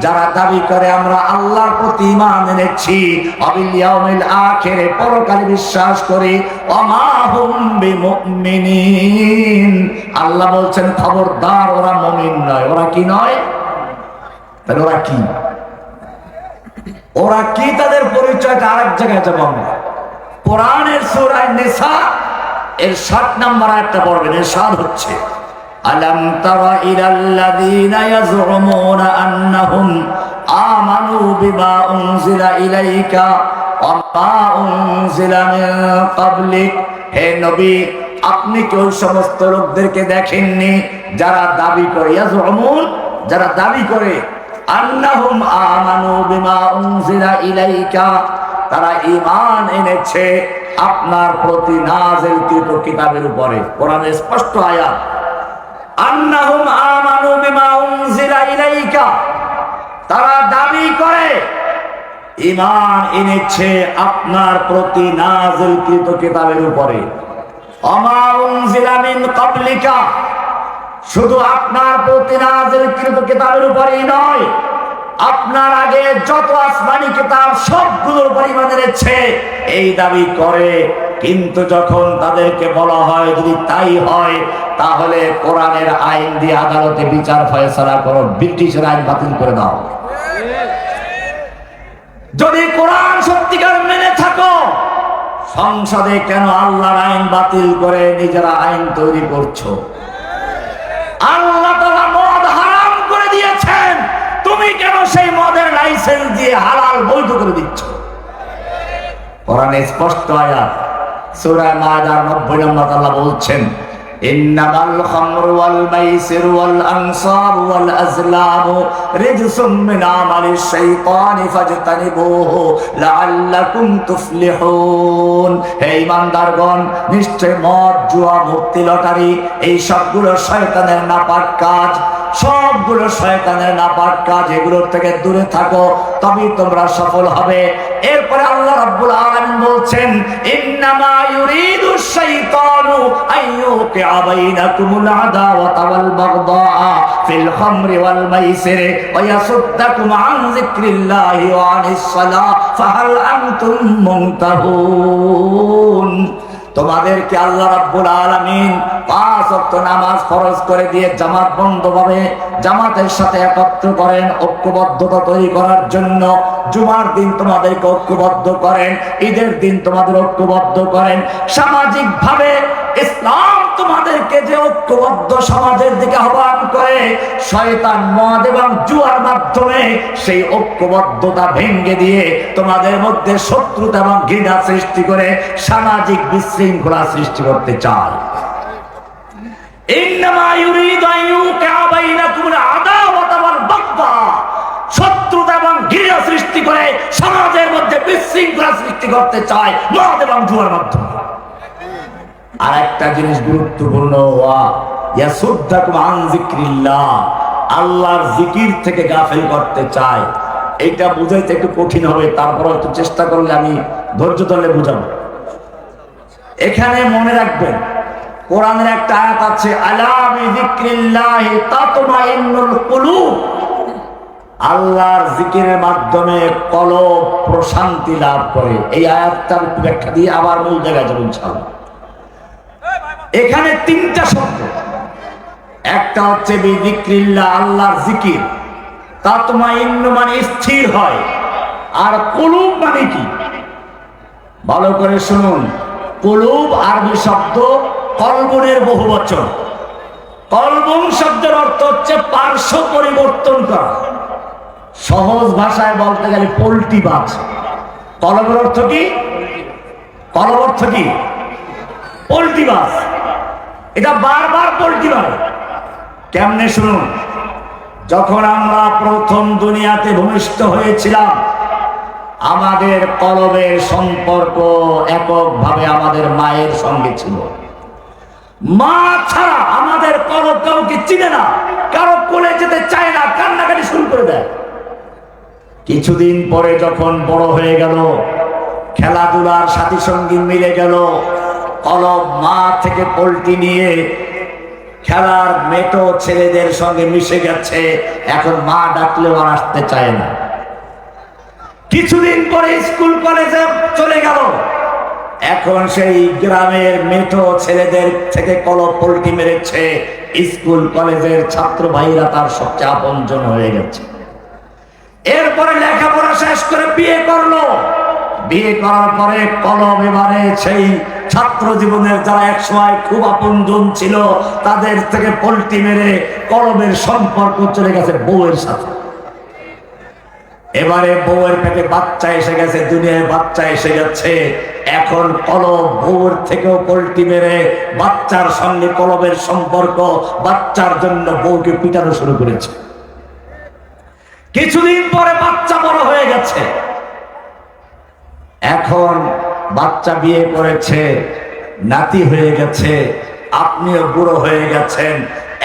যারা দাবি করে আমরা আল্লাহর প্রতি ঈমান এনেছি, ওয়াবিল ইয়াউমিল আখিরে, পরকালে বিশ্বাস করি, ওমা হুম বিমুমিনিন, আল্লাহ বলছেন খবরদার, ওরা মুমিন নয়। ওরা কি নয়? তাহলে ওরা কি? ওরা কি? তাদের পরিচয়টা আরেক জায়গায় যাব আমরা। কোরআনের সূরা নিসা এর 7 নম্বর আয়াতটা পড়বেন। ইরশাদ হচ্ছে, আলাম তারা ইলাল্লাযীনা ইয়াজউমুনা আন্নাহুম আমানু বিমা উনজিলা ইলাইকা ওয়া মা উনজিলা মিন ক্বাবলিক। হে নবী, আপনি কি ওই সমস্ত লোকদেরকে দেখেননি যারা দাবি করে, ইয়াজউমুন, যারা দাবি করে, আন্নাহুম আমানু বিমা উনজিলা ইলাইকা, তারা ঈমান এনেছে আপনার প্রতি নাযিলকৃত কিতাবের উপরে। কোরআনের স্পষ্ট আয়াত, আন্নাহুম আমানু বিমা উনজিলা ইলাইকা, তারা দাবি করে ঈমান এনেছে আপনার প্রতি নাযিলকৃত কিতাবের উপরে। ওমা উনজিলা মিন ক্বাবলিকা, শুধু আপনার প্রতি নাযিলকৃত কিতাবের উপরেই নয়, আপনার আগে যত আসমানি কিতাব সবগুলোর উপর ঈমান এনেছে, এই দাবি করে। কিন্তু যখন তাদেরকে বলা হয় যদি তাই হয় তাহলে কোরআনের আইন দিয়ে আদালতে বিচার ফয়সালা করো, ব্রিটিশের আইন বাতিল করে দাও। যদি কোরআন সত্যিকার মেনে থাকো, সংসদে কেন আল্লাহর আইন বাতিল করে নিজেরা আইন তৈরি করছো? আল্লাহ তাআলা মদ হারাম করে দিয়েছেন, তুমি কেন সেই মদের লাইসেন্স দিয়ে হালাল বৈধ করে দিচ্ছ? কোরআনে স্পষ্ট আয়াত, সূরা মায়দার 90 নম্বর আল্লাহ বলছেন, ইন্নামাল খামরু ওয়াল মাইসিরু ওয়াল আনসাবু ওয়াল আজলামু রিজসুম মিন আমালিশ শাইতানি ফাজতানিবুহু লাআল্লাকুম তুফলিহুন। হে ঈমানদারগণ, নিশ্চয় মদ, জুয়া, মুক্তি, লটারি এই সবগুলো শয়তানের নাপাক কাজ, সবগুলো শয়তানের নাপাক কাজ। এগুলোর থেকে দূরে থাকো, তবেই তোমরা সফল হবে। এরপরে আল্লাহ রাব্বুল আলামিন বলছেন, ইন্নামা ইউরিদুশ শাইতানু আইয়ুকিআ বাইনাকুমুল আদাওয়াতা ওয়াল বাগদাআ ফিল খামরি ওয়াল মাইসিরি ওয়া ইয়াসুদ্দাকুম আন যিকরিল্লাহি ওয়া আনিস সালাহ ফাহাল আনতুম মুনতাহুন। তোমাদেরকে আল্লাহ রাব্বুল আলামিন 5 ওয়াক্ত নামাজ ফরজ করে দিয়ে জামাতবদ্ধভাবে জামাতের সাথে একত্র করেন, ঐক্যবদ্ধতা তৈরি করার জন্য। জুমার দিন তোমাদেরকে ঐক্যবদ্ধ করেন, ঈদের দিন তোমাদের ঐক্যবদ্ধ করেন। সামাজিক ভাবে ইসলাম তোমাদেরকে যে ঐক্যবদ্ধ সমাজের দিকে আহ্বান করে, শয়তান মদ এবং জুয়ার মাধ্যমে সেই ঐক্যবদ্ধতা ভেঙে দিয়ে তোমাদের মধ্যে শত্রুতা এবং ঘৃণা সৃষ্টি করে সামাজিক বিশৃঙ্খলা সৃষ্টি করতে চায়। ইন্নামা ইউরিদু আন ইউকিআ বাইনাকুমুল আদাওয়াতা ওয়াল বাগদা, শত্রুতা এবং ঘৃণা সৃষ্টি করে সমাজের মধ্যে বিশৃঙ্খলা সৃষ্টি করতে চায় মদ এবং জুয়ার মাধ্যমে। আর একটা জিনিস গুরুত্বপূর্ণ, ওয়া ইয়াসুদ্দাকুম আন যিকরিল্লাহ, আল্লাহর জিকির থেকে গাফিল করতে চায়। এইটা বুঝাইতে একটু কঠিন হবে, তারপর একটু চেষ্টা করলে আমি ধৈর্য ধরে বুঝাবো। এখানে মনে রাখবেন, কোরআনের একটা আয়াত আছে, আলা বিযিকরিল্লাহি তাতমাইন্নুল কুলুব, আল্লাহর জিকিরের মাধ্যমে কলব প্রশান্তি লাভ করে। এই আয়াতটার ব্যাখ্যা দিয়ে আবার মূল জায়গায় যাবো ইনশাআল্লাহ। এখানে 3টা শব্দ, একটা হচ্ছে বিযিকরিল্লাহ, আল্লাহর জিকির, তাতমাইন্নু মানে স্থির হয়, আর কুলুব মানে কি? ভালো করে শুনুন, কুলুব আরবি শব্দ কলবুনের বহুবচন। কলবুন শব্দের অর্থ হচ্ছে পার্শ্ব পরিবর্তন করা। সহজ ভাষায় বলতে গেলে পোল্ট্রি বাজ। কলবের অর্থ কি? কলব অর্থ কি? পোল্ট্রি মাছ। এটা বারবার পোল্ট্রি মারে। কেমনে শুনুন, যখন আমরা প্রথম দুনিয়াতে ভূমিষ্ঠ হয়েছিলাম, আমাদের কলবের সম্পর্ক এককভাবে আমাদের মায়ের সঙ্গে ছিল। মা ছাড়া আমাদের কলব কাউকে চিনে না, কারো কোলে যেতে চায় না, কান্নাকাটি শুরু করে দেয়। কিছুদিন পরে যখন বড় হয়ে গেল, খেলাধুলার সাথী সঙ্গী মিলে গেল, কলব মা থেকে পোল্ট্রি নিয়ে খেলার মেটো ছেলেদের সঙ্গে মিশে গেছে। এখন মা ডাকলেও আর আসতে চায় না। কিছুদিন পরে স্কুল কলেজে চলে গেল, এখন সেই গ্রামের মেটো ছেলেদের থেকে কলব পোল্ট্রি মেরেছে। স্কুল কলেজের ছাত্র ভাইরা তার সবচেয়ে আপনজন হয়ে গেছে। এরপরে লেখাপড়া শেষ করে বিয়ে করলো। বিয়ে করার পরে কলব এবারে সেই ছাত্র জীবনের যারা একসময় খুব আপনজন ছিল তাদের থেকে পোল্ট্রি মেরে কলবের সম্পর্ক চলে গেছে বউয়ের সাথে। এবারে বউয়ের পেটে বাচ্চা এসে গেছে, দুনিয়ায় বাচ্চা এসে গেছে। এখন কলব বউয়ের থেকেও পোল্ট্রি মেরে বাচ্চার সঙ্গে কলবের সম্পর্ক, বাচ্চার জন্য বউকে পিটানো শুরু করেছে। কিছুদিন পরে বাচ্চা বড় হয়ে গেছে। এখন বাচ্চা বিয়ে করেছে, নাতি হয়ে গেছে, আপনিও বুড়ো হয়ে গেছেন।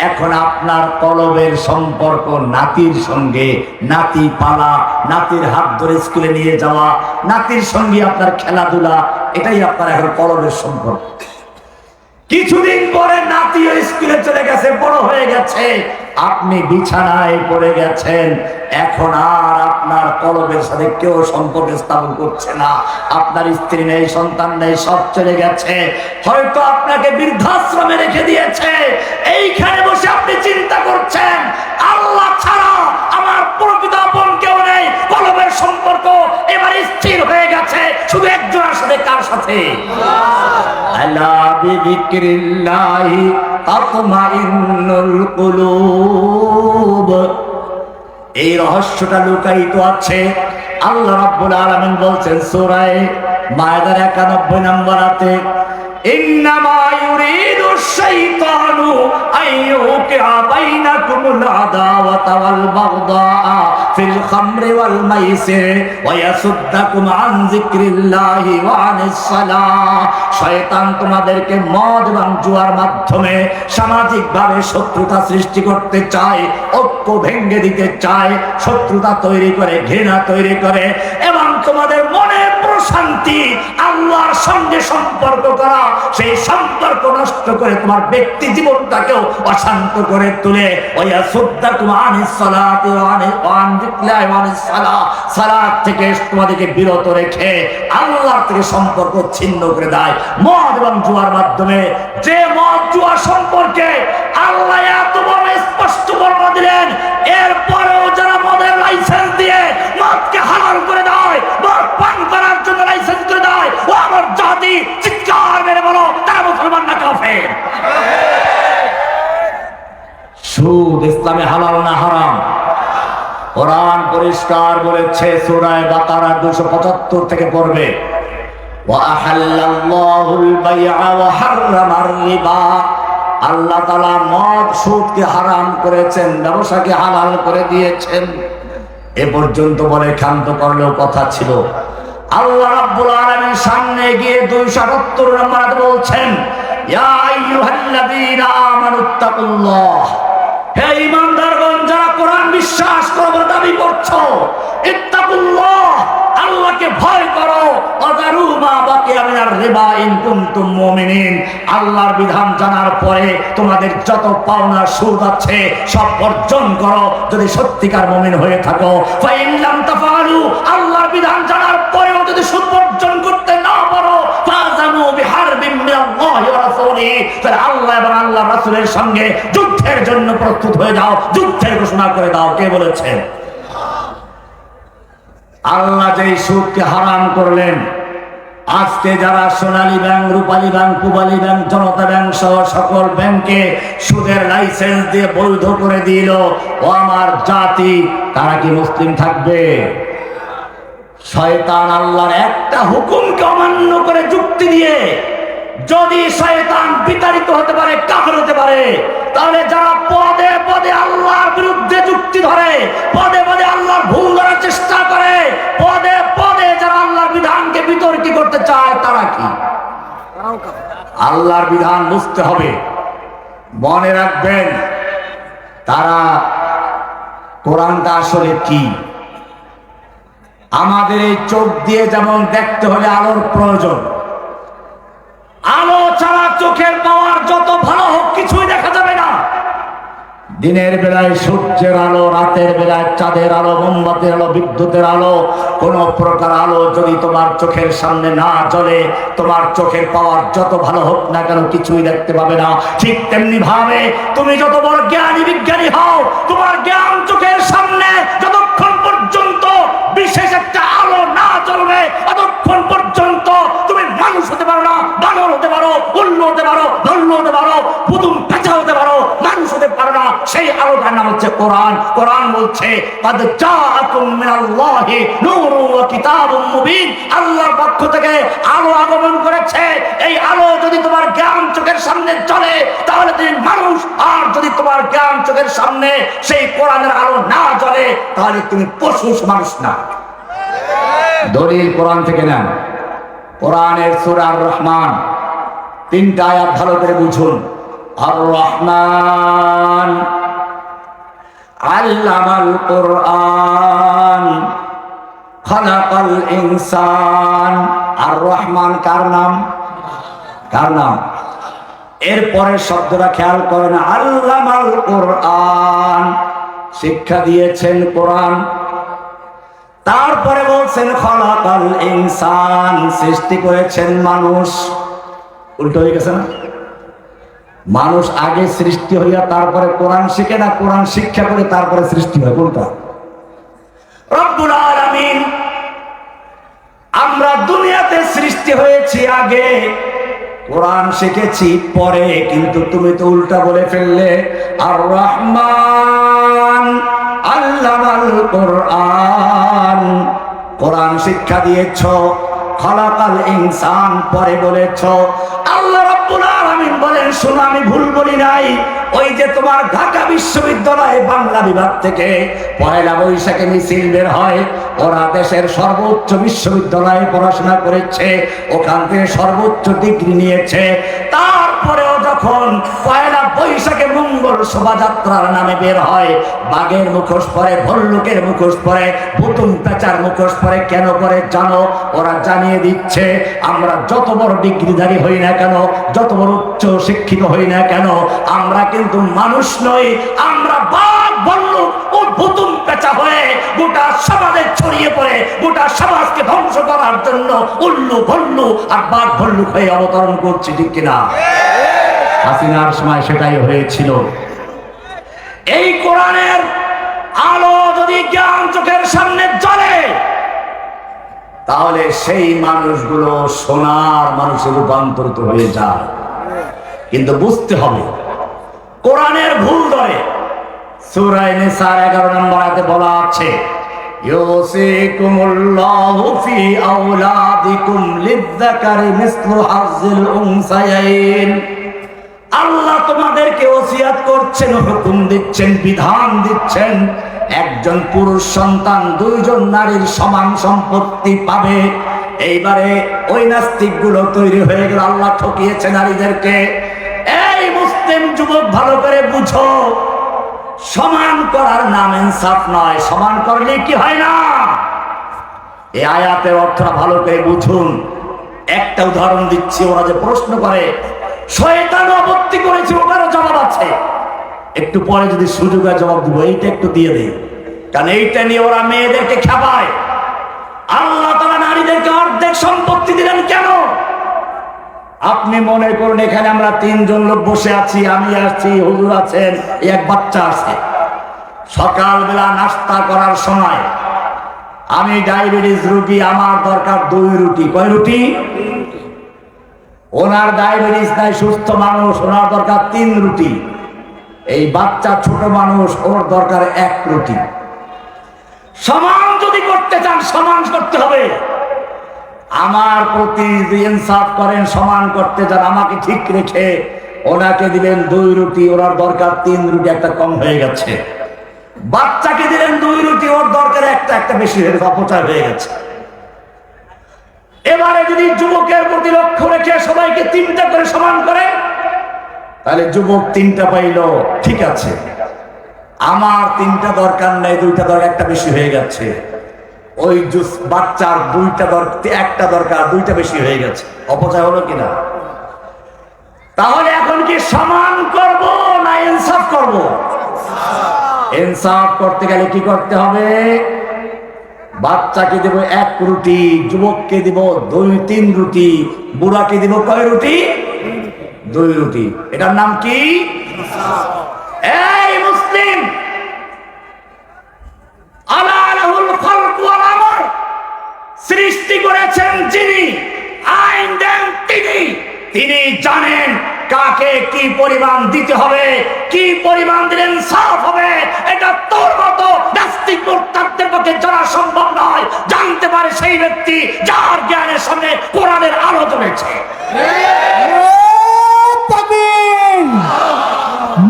এখন আপনার কলবের সম্পর্ক নাতির সঙ্গে, নাতি পালা, নাতির হাত ধরে স্কুলে নিয়ে যাওয়া, নাতির সঙ্গে আপনার খেলাধুলা, এটাই আপনার এখন কলবের সম্পর্ক। কিছুদিন পরে নাতিও স্কুলে চলে গেছে, বড় হয়ে গেছে, আপনি বিছানায় পড়ে গেছেন। এখন আর আপনার কলবের সাথে কেউ সম্পর্ক স্থাপন করছে না। আপনার স্ত্রী নেই, সন্তান নেই, সব চলে গেছে। হয়তো আপনাকে বৃদ্ধাশ্রমে রেখে দিয়েছে। এইখানে বসে আপনি চিন্তা করছেন, আল্লাহ ছাড়া আমার প্রকৃত আপন কেউ নেই। কলবের সম্পর্ক এবার স্থির হয়ে গেছে শুধু একজনের সাথে। কার সাথে? আলা বিযিকরিল্লাহি তাতমাইন্নুল কুলুব। এই রহস্যটা লুকায়িত আছে। আল্লাহ রাব্বুল আলামিন বলছেন সূরা মায়েদার 91 নম্বর আয়াতে, ইন্নামা ইউরিদু শাইতানু আইয়ুকিআ বাইনাকুমুল আদাওয়াতা ওয়াল বাগদাআ ফিল খামরি ওয়াল মাইসির ওয়া ইয়াসুদ্দাকুম আন যিকরিল্লাহি ওয়া আনিস সালাহ। শয়তান তোমাদেরকে মদ এবং জুয়ার মাধ্যমে সামাজিকভাবে শত্রুতা সৃষ্টি করতে চায়, ঐক্য ভেঙে দিতে চায়, শত্রুতা তৈরি করে, ঘৃণা তৈরি করে, এবং তোমাদের মনের প্রশান্তি, আল্লাহর সঙ্গে সম্পর্ক করা, সেই সম্পর্ক নষ্ট করে তোমার ব্যক্তি জীবনটাকেও অশান্ত করে তুলে সালাত থেকে তোমাদেরকে বিরত রেখে আল্লাহর থেকে সম্পর্ক ছিন্ন করে দেয় মদ এবং জুয়ার মাধ্যমে। যে মদ জুয়া সম্পর্কে আল্লাহ এত বড় স্পষ্ট বর্ণনা দিলেন, এরপরেও যারা মদের লাইসেন্স দিয়ে মদকে হালাল করে দেয়, মদ পান করার জন্য লাইসেন্স করে দেয়, ও আমার জাতি চিৎকার মেরে বলো তারা মুসলমান না কাফের? সুদ ইসলামে হালাল না হারাম? কোরআন পরিষ্কার বলেছে সূরা বাকারা 275 থেকে পড়বে, ওয়া আহাল্লাল্লাহুল বাইআ ওয়া হাররামার রিবা। আল্লাহ তাআলা মদ সুদকে হারাম করেছেন, ব্যবসাকে হালাল করে দিয়েছেন। এ পর্যন্ত বলে ক্ষান্ত করলেও কথা ছিল। আল্লাহ রাব্বুল আলামিন সামনে গিয়ে 278 নম্বর আয়াতে বলছেন, ইয়া আইয়ুহাল্লাযীনা আমানুত্তাকুল্লাহ। হে ঈমানদারগণ, যারা কোরআন বিশ্বাস করো বলে দাবি করছো, ইত্তাকুল্লাহ, আল্লাহকে ভয় করো, ওয়াযারু মা বাকিয়া মিনার রিবা ইন কুনতুম মুমিনিন। আল্লাহর বিধান জানার পরে তোমাদের যত পাওনা সুদ আছে সব বর্জন করো যদি সত্যিকার মুমিন হয়ে থাকো। ফাইন লাম তাফআলু, আল্লাহর বিধান জানার পরেও যদি সুদ বর্জন করতে না পারো, ফাযানু বিহারবিন মিনাল্লাহি ওয়া রাসূলিহি, তাহলে আল্লাহ এবং আল্লাহর রাসূলের সঙ্গে যুদ্ধের জন্য প্রস্তুত হয়ে যাও, যুদ্ধের ঘোষণা করে দাও। কে বলেছে? আল্লাহ যেই সুদকে হারাম করলেন, আজকে যারা সোনালী ব্যাংক, রূপালী ব্যাংক, পূবালী ব্যাংক, জনতা ব্যাংক সহ সকল ব্যাংকে সুদের লাইসেন্স দিয়ে বৈধ করে দিল, ও আমার জাতি, তারা কি মুসলিম থাকবে? শয়তান আল্লাহর একটা হুকুমকে অমান্য করে যুক্তি দিয়ে যদি শয়তান বিতাড়িত হতে পারে, কাফের হতে পারে, তাহলে যারা পদে পদে আল্লাহর বিরুদ্ধে যুক্তি ধরে, পদে পদে আল্লাহর ভুল ধরার চেষ্টা করে, পদে পদে যারা আল্লাহর বিধানকে বিতর্কিত করতে চায়, তারা কি? আল্লাহর বিধান বুঝতে হবে, মনে রাখবেন তারা কোরআনটা আসলে কি। আমাদের এই চোখ দিয়ে যেমন দেখতে হলে আলোর প্রয়োজন, আলো ছাড়া চোখের পাওয়ার যত ভালো হোক কিছুই দেখা যাবে না। দিনের বেলায় সূর্যের আলো, রাতের বেলায় চাঁদের আলো, মোমবাতির আলো, বিদ্যুতের আলো, কোন প্রকার আলো যদি তোমার চোখের সামনে না জ্বলে, তোমার চোখের পাওয়ার যত ভালো হোক না কেন কিছুই দেখতে পাবে না। ঠিক তেমনি ভাবে তুমি যত বড় জ্ঞানী বিজ্ঞানী হও, তোমার জ্ঞান চোখের সামনে যতক্ষণ পর্যন্ত বিশেষ একটা আলো না জ্বলবে, ততক্ষণ পর্যন্ত তুমি মানুষ হতে পারো না, বানর হতে পারো, উল্লু হতে পারো, ধন্য হতে পারো, পুতুম পেঁচা হতে পারো, মানুষ হতে পারো না। সেই আলোটার নাম হচ্ছে কোরআন। কোরআন বলছে কাদ জাআকুম মিনাল্লাহি নূরুন ওয়া কিতাবুম মুবিন, আল্লাহর পক্ষ থেকে আলো আগমন করেছে। এই আলো যদি তোমার জ্ঞান চোখের সামনে জ্বলে তাহলে তুমি মানুষ, আর যদি তোমার জ্ঞান চোখের সামনে সেই কোরআনের আলো না জ্বলে তাহলে তুমি পশু, মানুষ না। দলিল কোরআন থেকে নেন। কোরআনের সূরা আর রহমান 3টা আয়াত ভালো করে বুঝুন। আর রহমান আল্লামাল কোরআন খালাকাল ইনসান। আর রহমান কার নাম? কার নাম? এরপরে শব্দটা খেয়াল করেন, আল্লামাল কোরআন, শিক্ষা দিয়েছেন কোরআন। তারপরে বলছেন খালাকাল ইনসান, সৃষ্টি করেছেন মানুষ। উল্টো হয়ে গেছে না? মানুষ আগে সৃষ্টি হইয়া তারপরে কোরআন শিখে না, কোরআন শিক্ষা করে তারপরে সৃষ্টি হয়? কোনটা? রব্বুল আলামিন, আমরা দুনিয়াতে সৃষ্টি হয়েছি আগে, কোরআন শিখেছি পরে। কিন্তু তুমি তো উল্টা বলে ফেললে। আর রহমান আল্লামাল কোরআন, কোরআন শিক্ষা দিয়েছ, খালাকাল ইনসান পরে বলেছ। আল্লাহ রাব্বুল আলামিন বলেন, শোনো আমি ভুল বলি নাই। ওই যে তোমার ঢাকা বিশ্ববিদ্যালয়ে বাংলা বিভাগ থেকে পয়লা বৈশাখে মিছিল বের হয়, ওরা দেশের সর্বোচ্চ বিশ্ববিদ্যালয়ে পড়াশোনা করেছে, ওখান থেকে সর্বোচ্চ ডিগ্রি নিয়েছে। তারপরেও যখন পয়লা বৈশাখে মঙ্গল শোভাযাত্রার নামে বের হয়, বাঘের মুখোশ পরে, ভল্লুকের মুখোশ পরে, পুতুম পেঁচার মুখোশ পরে। কেন করে জানো? ওরা জানিয়ে দিচ্ছে আমরা যত বড় ডিগ্রিধারী হই না কেন, যত বড় উচ্চ শিক্ষিত হই না কেন, আমরা কিন্তু মানুষ নই, আমরা বাঘ ভল্লুক ও পুতুম পেঁচা হয়ে গোটা সমাজে ছড়িয়ে পড়ে গোটা সমাজকে ধ্বংস করার জন্য উল্লু ভল্লু আর বাঘ ভল্লুক হয়ে অবতরণ করছি। ঠিক কিনা? হাসিনার সময় সেটাই হয়েছিল। এই কোরআনের আলো যদি জ্ঞান চোখের সামনে জ্বলে তাহলে সেই মানুষগুলো সোনার মানুষে রূপান্তরিত হয়ে যায়। কিন্তু বুঝতে হবে কোরআনের ভুল ধরে। সূরা নিসার 11 নম্বর আয়াতে বলা আছে, ইউসিকুমুল্লাহু ফি আওলাদিকুম লিযযাকারি মিসলু হাযযিল উনসায়াইন। আল্লাহ তোমাদেরকে ওসিয়াত করছেন, হুকুম দিচ্ছেন, বিধান দিচ্ছেন, একজন পুরুষ সন্তান দুইজন নারীর সমান সম্পত্তি পাবে। এইবারে ওই নাস্তিকগুলো তৈরি হয়ে গেল, আল্লাহ ঠকিয়েছে নারীদেরকে। এই মুসলিম যুবক ভালো করে বুঝো, সমান করার নাম ইনসাফ নয়, সমান করলে কি হয় না। এই আয়াতের অর্থটা ভালো করে বুঝুন। একটা উদাহরণ দিচ্ছি। ওরা যে প্রশ্ন করে শয়তান আপত্তি করেছে, ওটারও জবাব আছে, একটু পরে যদি সুযোগ হয় জবাব দিব। এইটা একটু দিয়ে দিই, কারণ এইটা নিয়ে ওরা মেয়েদেরকে খেপায়। আল্লাহ তাআলা নারীদেরকে অর্ধেক সম্পত্তি দিলেন কেন? আপনি মনে করুন এখানে আমরা 3 জন লোক বসে আছি, আমি আছি, হুজুর আছেন, এক বাচ্চা আছে। সকালবেলা নাস্তা করার সময় আমি ডায়াবেটিস রোগী, আমার দরকার 2 রুটি। কয় রুটি? ওনার ডায়াবেটিস নাই, সুস্থ মানুষ, ওনার দরকার 3 রুটি। এই বাচ্চা ছোট মানুষ, ওর দরকার 1 রুটি। সমান যদি করতে চান সমান করতে হবে। আমার প্রতি ইনসাফ করেন, সমান করতে যান, আমাকে ঠিক রেখে ওনাকে দিলেন 2 রুটি, ওনার দরকার 3 রুটি, একটা কম হয়ে গেছে। বাচ্চাকে দিলেন 2 রুটি, ওর দরকার একটা বেশি হয়ে গেছে, অপচয় হয়ে গেছে। এবারে যদি যুবকের প্রতি লক্ষ্য রেখে সবাইকে 3টা করে সমান করে, তাহলে যুবক 3টা পাইল, ঠিক আছে। আমার 3টা দরকার নাই, 2টা দরকার, একটা বেশি হয়ে গেছে। ওই বাচ্চার 2টা দরকার, একটা দরকার, 2টা বেশি হয়ে গেছে, অপচয় হলো কিনা? তাহলে এখন কি সমান করব না ইনসাফ করব? ইনসাফ করতে গেলে কি করতে হবে? বাচ্চাকে দেব 1 রুটি, যুবককে দিব 2-3 রুটি, বুড়াকে দিব কয় রুটি? 2 রুটি। এটার নাম কি? এই মুসলিম, আলা লাহুল খালকু ওয়াল আমর, সৃষ্টি করেছেন যিনি, আইন দেন তিনি। তিনি জানেন কাকে কি পরিমাণ দিতে হবে, কি পরিমাণ দিলে ইনসাফ হবে। এটা তোর মতো নাস্তিক মুরতাদদের পক্ষে জানা সম্ভব নয়। জানতে পারে সেই ব্যক্তি যার জ্ঞানের সামনে কোরআনের আলো জ্বলেছে। তাকবীর,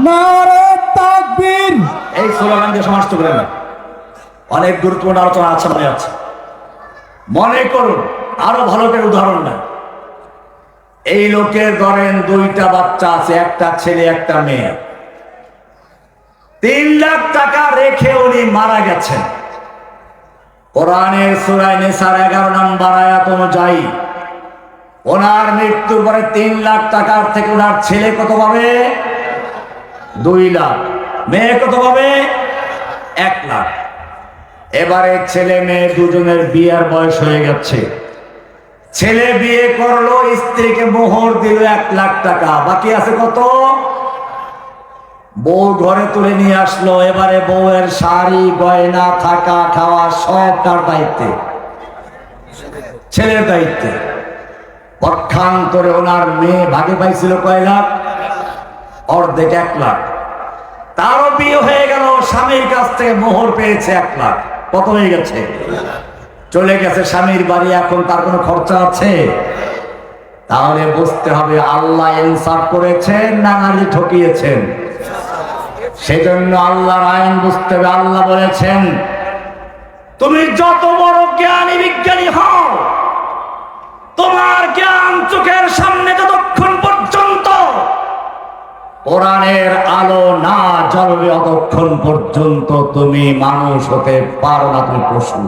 নারে তাকবীর। এই স্লোগান দিয়ে সমাজ করে না, অনেক গুরুত্বপূর্ণ আলোচনা আছে, মনে আছে। মনে করুন, আরো ভালো করে উদাহরণ নেন। এই লোকের ধরেন 2টা বাচ্চা আছে, একটা ছেলে একটা মেয়ে। 3 লাখ টাকা রেখে উনি মারা গেছেন। কোরআনের সূরা নিসার 11 নম্বর আয়াত অনুযায়ী ওনার মৃত্যুর পরে 3 লাখ টাকার থেকে ওনার ছেলে কত পাবে? 2 লাখ। মেয়ে কত পাবে? 1 লাখ। এবারে ছেলে মেয়ে দুজনের বিয়ের বয়স হয়ে গেছে। ছেলে বিয়ে করলো, স্ত্রীকে মোহর দিল 1 লাখ টাকা, বাকি আছে কত? বউ ঘরে তুলে নিয়ে আসলো। এবারে বউয়ের শাড়ি গয়না থাকা খাওয়া সব তার দায়িত্বে, ছেলের দায়িত্বে। পক্ষান্তরে ওনার মেয়ে ভাগে পাইছিল কয় লাখ? অর্ধেক 1 লাখ। তারও বিয়ে হয়ে গেল, স্বামীর কাছ থেকে মোহর পেয়েছে 1 লাখ। কত হয়ে গেছে? চলে গেছে স্বামীর বাড়ি, এখন তার কোনো খরচা আছে? তাহলে বুঝতে হবে আল্লাহ ইনসাফ করেছেন না নারী ঠকিয়েছেন। সেজন্য আল্লাহর আইন বুঝতে হবে। আল্লাহ বলেছেন, তুমি যত বড় জ্ঞানী বিজ্ঞানী হও, তোমার জ্ঞান চোখের সামনে যতক্ষণ পর্যন্ত কোরআনের আলো না জ্বলবে, অতক্ষণ পর্যন্ত তুমি মানুষ হতে পারো না, তুমি পশু।